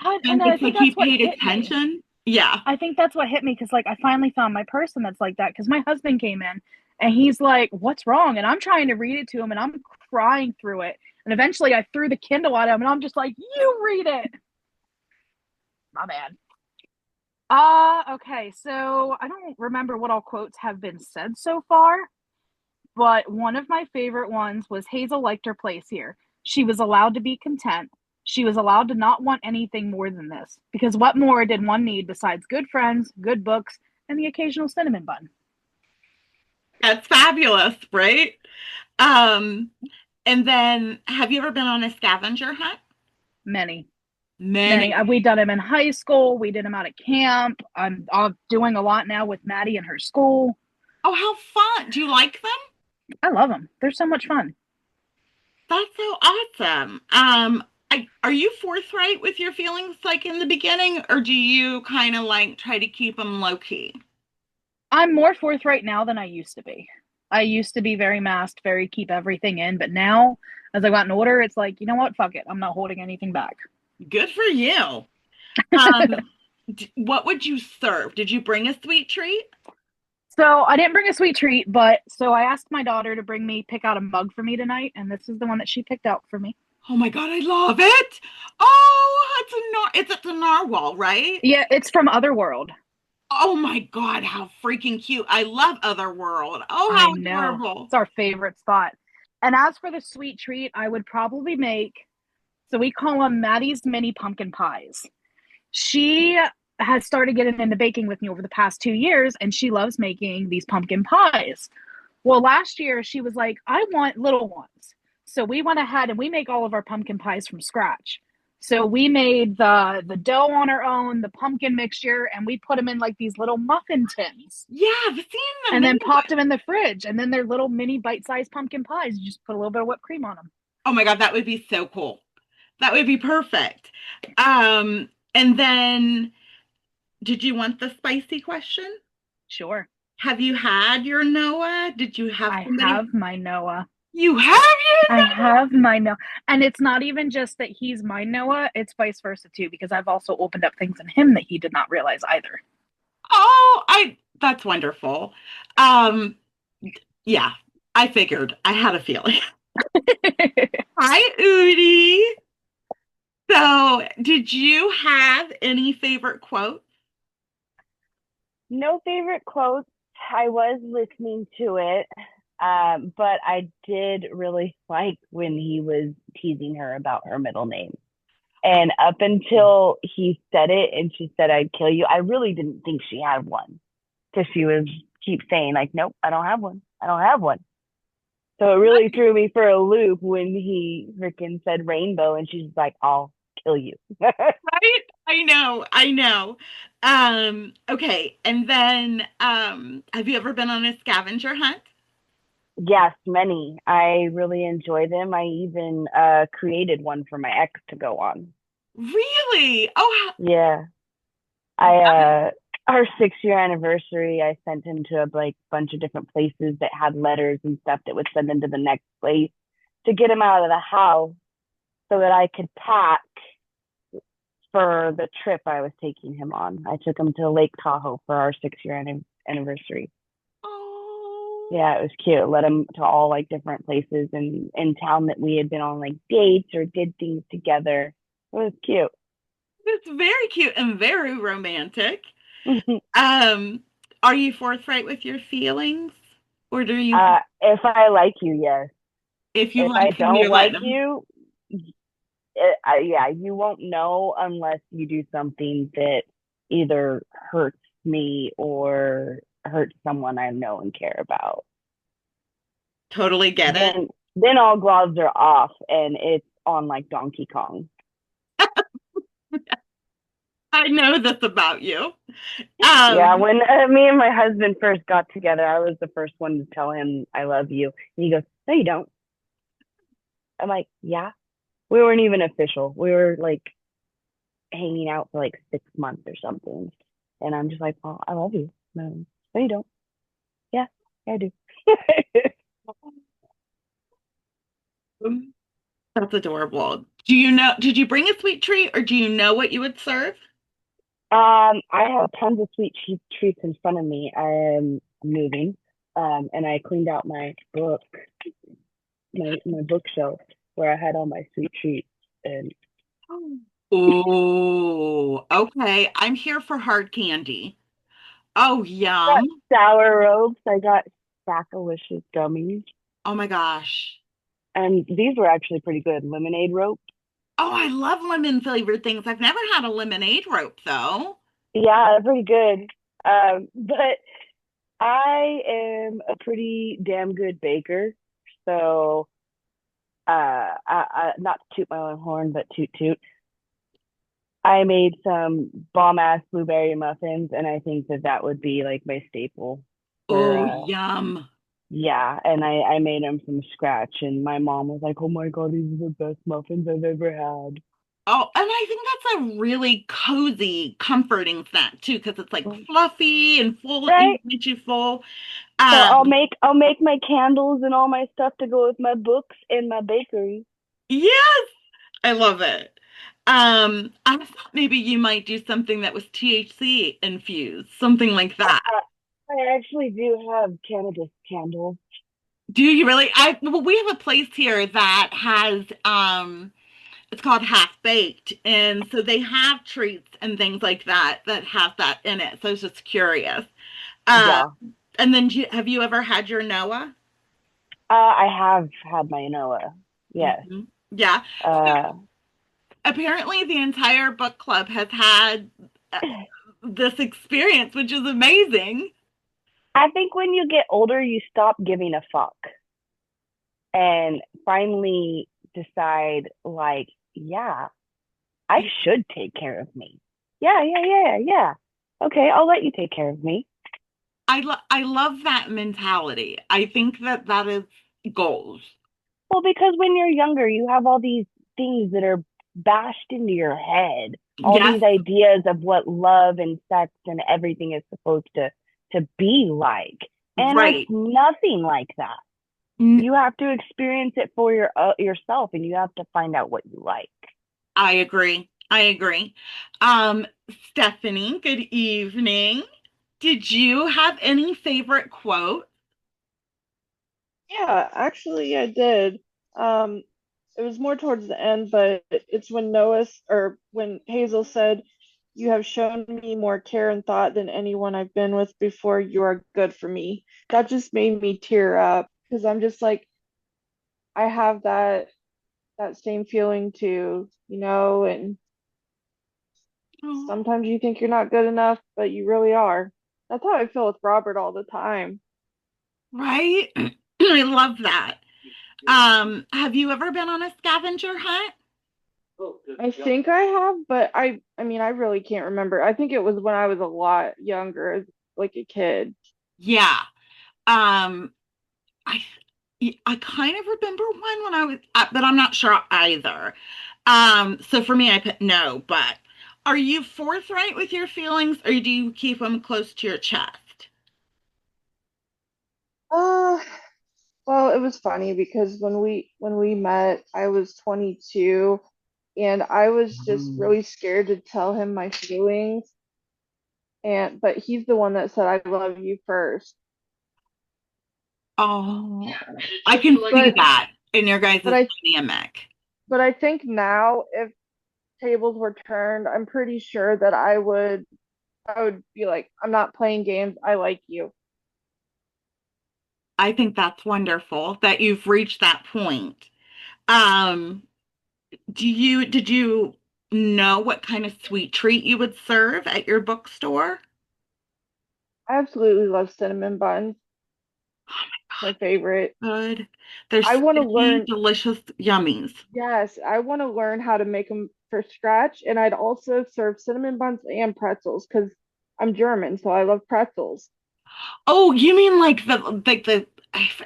And And I it's think like that's he what paid hit me. attention. Yeah. I think that's what hit me because, like, I finally found my person that's like that. Because my husband came in and he's like, "What's wrong?" And I'm trying to read it to him and I'm crying through it. And eventually I threw the Kindle at him and I'm just like, "You read it." My bad. Okay. So I don't remember what all quotes have been said so far, but one of my favorite ones was Hazel liked her place here. She was allowed to be content. She was allowed to not want anything more than this, because what more did one need besides good friends, good books, and the occasional cinnamon bun? That's fabulous, right? Um, and then have you ever been on a scavenger hunt? Many, many. Many. We done them in high school. We did them out at camp. I'm doing a lot now with Maddie and her school. Oh, how fun. Do you like them? I love them. They're so much fun. That's so awesome. Are you forthright with your feelings like in the beginning, or do you kind of like try to keep them low key? I'm more forthright now than I used to be. I used to be very masked, very keep everything in, but now as I've gotten older, it's like, you know what? Fuck it. I'm not holding anything back. Good for you. Um, what would you serve? Did you bring a sweet treat? So I didn't bring a sweet treat, but so I asked my daughter to pick out a mug for me tonight, and this is the one that she picked out for me. Oh my God, I love it. Oh, it's at the narwhal, right? Yeah, it's from Otherworld. Oh my God, how freaking cute. I love Otherworld. Oh, I how know. adorable. It's our favorite spot. And as for the sweet treat, I would probably make, so we call them Maddie's mini pumpkin pies. She has started getting into baking with me over the past 2 years, and she loves making these pumpkin pies. Well, last year she was like, I want little ones. So we went ahead and we make all of our pumpkin pies from scratch. So we made the dough on our own, the pumpkin mixture, and we put them in like these little muffin tins Yeah, I've seen the and then mini popped one. them in the fridge. And then they're little mini bite-sized pumpkin pies. You just put a little bit of whipped cream on them. Oh my God, that would be so cool. That would be perfect. And then did you want the spicy question? Sure. Have you had your Noah? Did you have I somebody? have my Noah. You have I your Noah? have my Noah. And it's not even just that he's my Noah, it's vice versa too, because I've also opened up things in him that he did not realize either. Oh, that's wonderful. Um, yeah, I figured. I had a feeling. Hi, Udi. So, did you have any favorite quotes? No favorite quotes. I was listening to it, but I did really like when he was teasing her about her middle name. And up until he said it and she said, I'd kill you, I really didn't think she had one because she was keep saying, like, nope, I don't have one. I don't have one. So it really threw me for a loop when he freaking said rainbow and she's like, I'll kill you. Right? I know. Okay, and then have you ever been on a scavenger hunt? Yes, many. I really enjoy them. I even created one for my ex to go on. Really? Oh, Yeah. I our 6 year anniversary, I sent him to a like bunch of different places that had letters and stuff that would send him to the next place to get him out of the house so that I could pack for the trip I was taking him on. I took him to Lake Tahoe for our 6 year anniversary. oh, Yeah, it was cute. Led him to all like different places in town that we had been on like dates or did things together. It was cute. it's very cute and very romantic. Um, are you forthright with your feelings, or do you, If I like you, yes. if you If I like him, don't you're like letting him? you, yeah, you won't know unless you do something that either hurts me or hurts someone I know and care about. Totally get it. Then all gloves are off and it's on like Donkey Kong. I know this about you. Yeah, Um, when me and my husband first got together, I was the first one to tell him I love you. And he goes, "No, you don't." I'm like, "Yeah." We weren't even official. We were like hanging out for like 6 months or something. And I'm just like, "Oh, I love you." No, no, you don't. Yeah, yeah, I do. that's adorable. Do you know, did you bring a sweet treat or do you know what you would serve? I have tons of sweet treats in front of me. I am moving, and I cleaned out my bookshelf where I had all my sweet treats. And Oh, okay. I'm here for hard candy. Oh, got yum. sour ropes. I got Sackalicious gummies, Oh my gosh. and these were actually pretty good. Lemonade rope. Oh, I love lemon flavored things. I've never had a lemonade rope though. Yeah, they're pretty good. But I am a pretty damn good baker, so not to toot my own horn, but toot toot. I made some bomb ass blueberry muffins, and I think that that would be like my staple for Oh, yum. yeah. And I made them from scratch, and my mom was like, "Oh my God, these are the best muffins I've ever had." Oh, and I think that's a really cozy, comforting snack too, because it's like fluffy and full, Right? makes you full. So Um, I'll make my candles and all my stuff to go with my books and my bakery. yes, I love it. I thought maybe you might do something that was THC infused, something like that. I actually do have cannabis candles. Do you really? Well, we have a place here that has it's called Half Baked, and so they have treats and things like that that have that in it. So I was just curious. Uh, Yeah. and then have you ever had your Noah? I have had my Noah. Yes. Yeah. Uh, Apparently, the entire book club has had this experience, which is amazing. I think when you get older, you stop giving a fuck and finally decide, like, yeah, I should take care of me. Yeah, yeah, yeah, yeah. Okay, I'll let you take care of me. I love that mentality. I think that that is goals. Well, because when you're younger, you have all these things that are bashed into your head, all Yes, these ideas of what love and sex and everything is supposed to be like. And it's right. nothing like that. N- You have to experience it for yourself, and you have to find out what you like. I agree. I agree. Stephanie, good evening. Did you have any favorite quote? Yeah, actually, I did. Um, it was more towards the end, but it's when when Hazel said, "You have shown me more care and thought than anyone I've been with before. You are good for me." That just made me tear up because I'm just like, I have that same feeling too, and Oh, sometimes you think you're not good enough, but you really are. That's how I feel with Robert all the time. right? I love that. Have you ever been on a scavenger hunt? I think I have, but I mean I really can't remember. I think it was when I was a lot younger, like a kid. Yeah. Um, I I kind of remember one when I was, but I'm not sure either. So for me, I put no, but are you forthright with your feelings or do you keep them close to your chest? Uh, well, it was funny because when we met, I was 22 and I was just really scared to tell him my feelings, and but he's the one that said I love you first. Oh, I can see But that in your guys' but I dynamic. but I think now if tables were turned, I'm pretty sure that I would be like, I'm not playing games. I like you. I think that's wonderful that you've reached that point. Um, did you know what kind of sweet treat you would serve at your bookstore? I absolutely love cinnamon buns. My favorite. Good. They're I want to sticky, learn, delicious yummies. yes, I want to learn how to make them for scratch. And I'd also serve cinnamon buns and pretzels because I'm German, so I love pretzels. Oh, you mean like the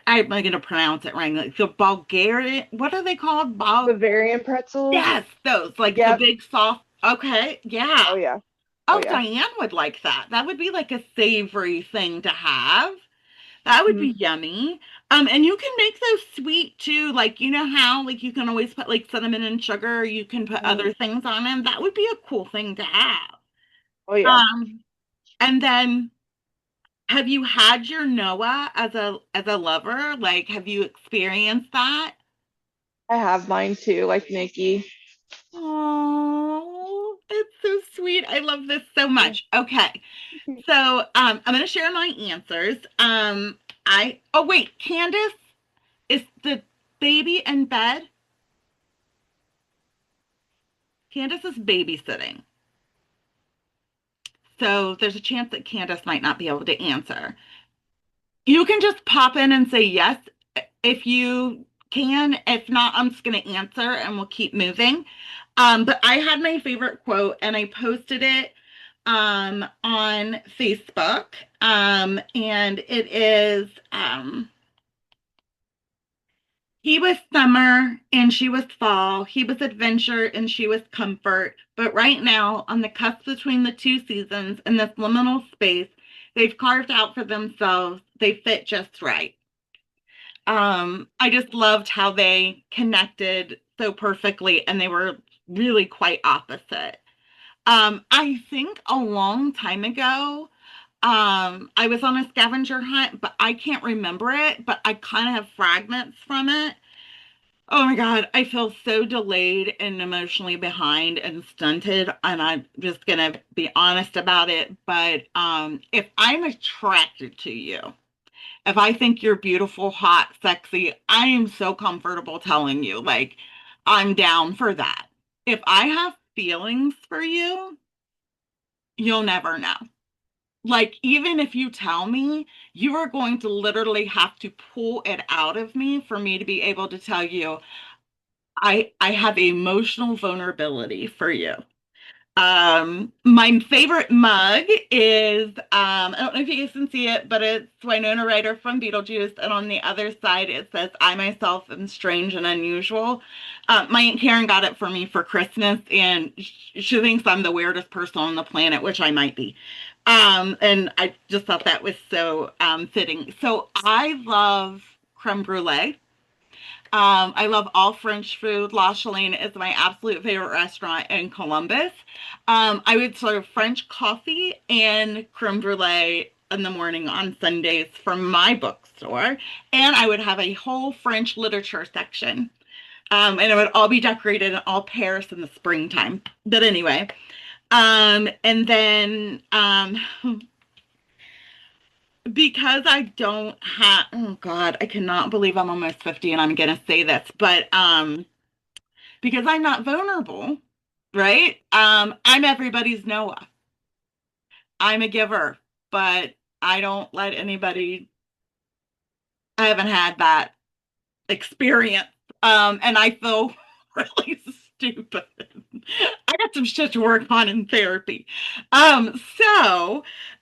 I'm gonna pronounce it wrong. Like the Bulgarian, what are they called? Bavarian pretzels. Yes, those like the Yep. big soft. Okay, yeah. Oh, yeah. Oh, Oh, yeah. Diane would like that. That would be like a savory thing to have. That would be Mhm. yummy. And you can make those sweet too. Like you know how like you can always put like cinnamon and sugar, or you can put Mhm. other things on them. That would be a cool thing to have. Oh, yeah. Um, and then have you had your Noah as a lover? Like, have you experienced that? I have mine too, like Nikki. Oh, that's so sweet. I love this so Yeah. much. Okay. So, I'm going to share my answers. Oh wait, Candace, is the baby in bed? Candace is babysitting. So there's a chance that Candace might not be able to answer. You can just pop in and say yes if you can. If not, I'm just going to answer and we'll keep moving. But I had my favorite quote and I posted it on Facebook. And it is he was summer and she was fall. He was adventure and she was comfort. But right now, on the cusp between the two seasons in this liminal space, they've carved out for themselves. They fit just right. I just loved how they connected so perfectly and they were really quite opposite. I think a long time ago, I was on a scavenger hunt, but I can't remember it, but I kind of have fragments from it. Oh my God, I feel so delayed and emotionally behind and stunted, and I'm just gonna be honest about it. But if I'm attracted to you, if I think you're beautiful, hot, sexy, I am so comfortable telling you, like, I'm down for that. If I have feelings for you, you'll never know. Like, even if you tell me, you are going to literally have to pull it out of me for me to be able to tell you, I have emotional vulnerability for you. My favorite mug is I don't know if you guys can see it, but it's Winona Ryder from Beetlejuice, and on the other side it says, "I myself am strange and unusual." My Aunt Karen got it for me for Christmas, and she thinks I'm the weirdest person on the planet, which I might be. And I just thought that was so fitting. So I love creme brulee. I love all French food. La Chalene is my absolute favorite restaurant in Columbus. I would serve French coffee and creme brulee in the morning on Sundays from my bookstore. And I would have a whole French literature section. And it would all be decorated in all Paris in the springtime. But anyway, and then because I don't have, oh God, I cannot believe I'm almost 50 and I'm gonna say this, but because I'm not vulnerable, right? I'm everybody's Noah. I'm a giver, but I don't let anybody, I haven't had that experience. And I feel really stupid. I got some shit to work on in therapy. But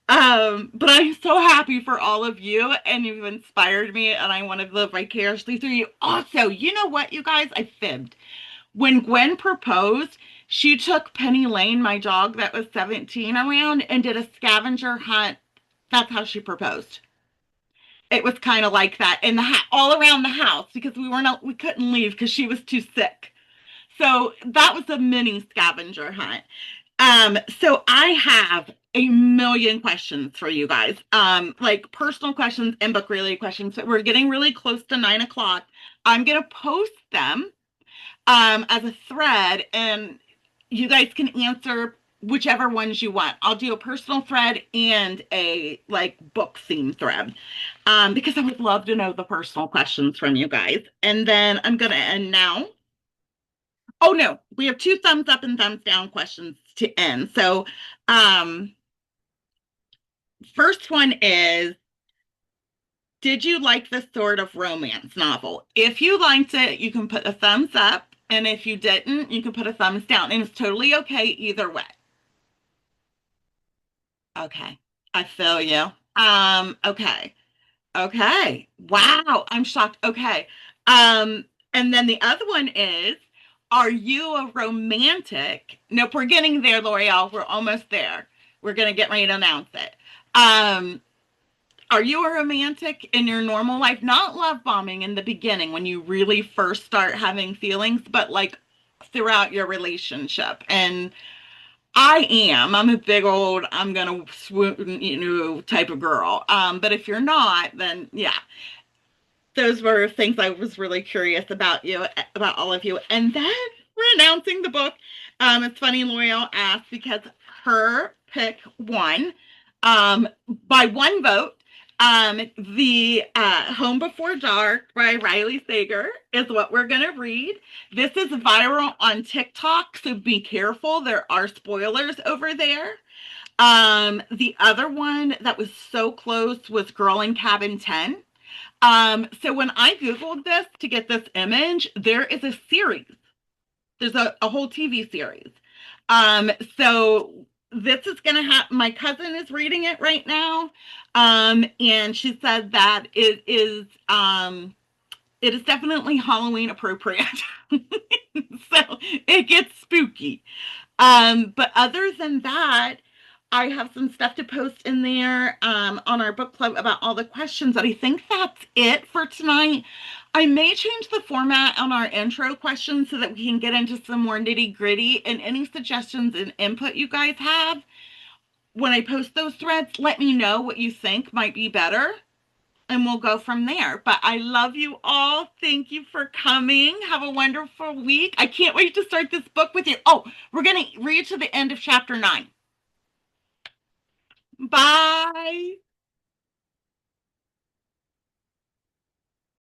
I'm so happy for all of you, and you've inspired me, and I want to live vicariously through you. Also, you know what, you guys? I fibbed. When Gwen proposed, she took Penny Lane, my dog that was 17, around and did a scavenger hunt. That's how she proposed. It was kind of like that in the all around the house because we couldn't leave because she was too sick. So that was a mini scavenger hunt. So I have a million questions for you guys, like personal questions and book related questions. So we're getting really close to 9 o'clock. I'm gonna post them as a thread, and you guys can answer whichever ones you want. I'll do a personal thread and a like book theme thread because I would love to know the personal questions from you guys. And then I'm gonna end now. Oh no, we have two thumbs up and thumbs down questions to end. So, um, first one is, did you like this sort of romance novel? If you liked it, you can put a thumbs up, and if you didn't, you can put a thumbs down, and it's totally okay either way. Okay, I feel you. Okay. Okay. Wow, I'm shocked. Okay. Um, and then the other one is, are you a romantic? Nope, we're getting there, L'Oreal. We're almost there. We're gonna get ready to announce it. Um, are you a romantic in your normal life? Not love bombing in the beginning when you really first start having feelings, but like throughout your relationship. And I am. I'm a big old, I'm gonna swoon, type of girl. But if you're not, then yeah, those were things I was really curious about all of you. And then we're announcing the book. It's funny, L'Oreal asked because her pick won by one vote. The Home Before Dark by Riley Sager is what we're going to read. This is viral on TikTok, so be careful. There are spoilers over there. The other one that was so close was Girl in Cabin 10. So when I Googled this to get this image, there is a series. There's a whole TV series. So this is gonna have my cousin is reading it right now. And she said that it is definitely Halloween appropriate. So it gets spooky. But other than that, I have some stuff to post in there on our book club about all the questions, but I think that's it for tonight. I may change the format on our intro questions so that we can get into some more nitty gritty, and any suggestions and input you guys have when I post those threads, let me know what you think might be better and we'll go from there. But I love you all. Thank you for coming. Have a wonderful week. I can't wait to start this book with you. Oh, we're going to read to the end of chapter 9. Bye.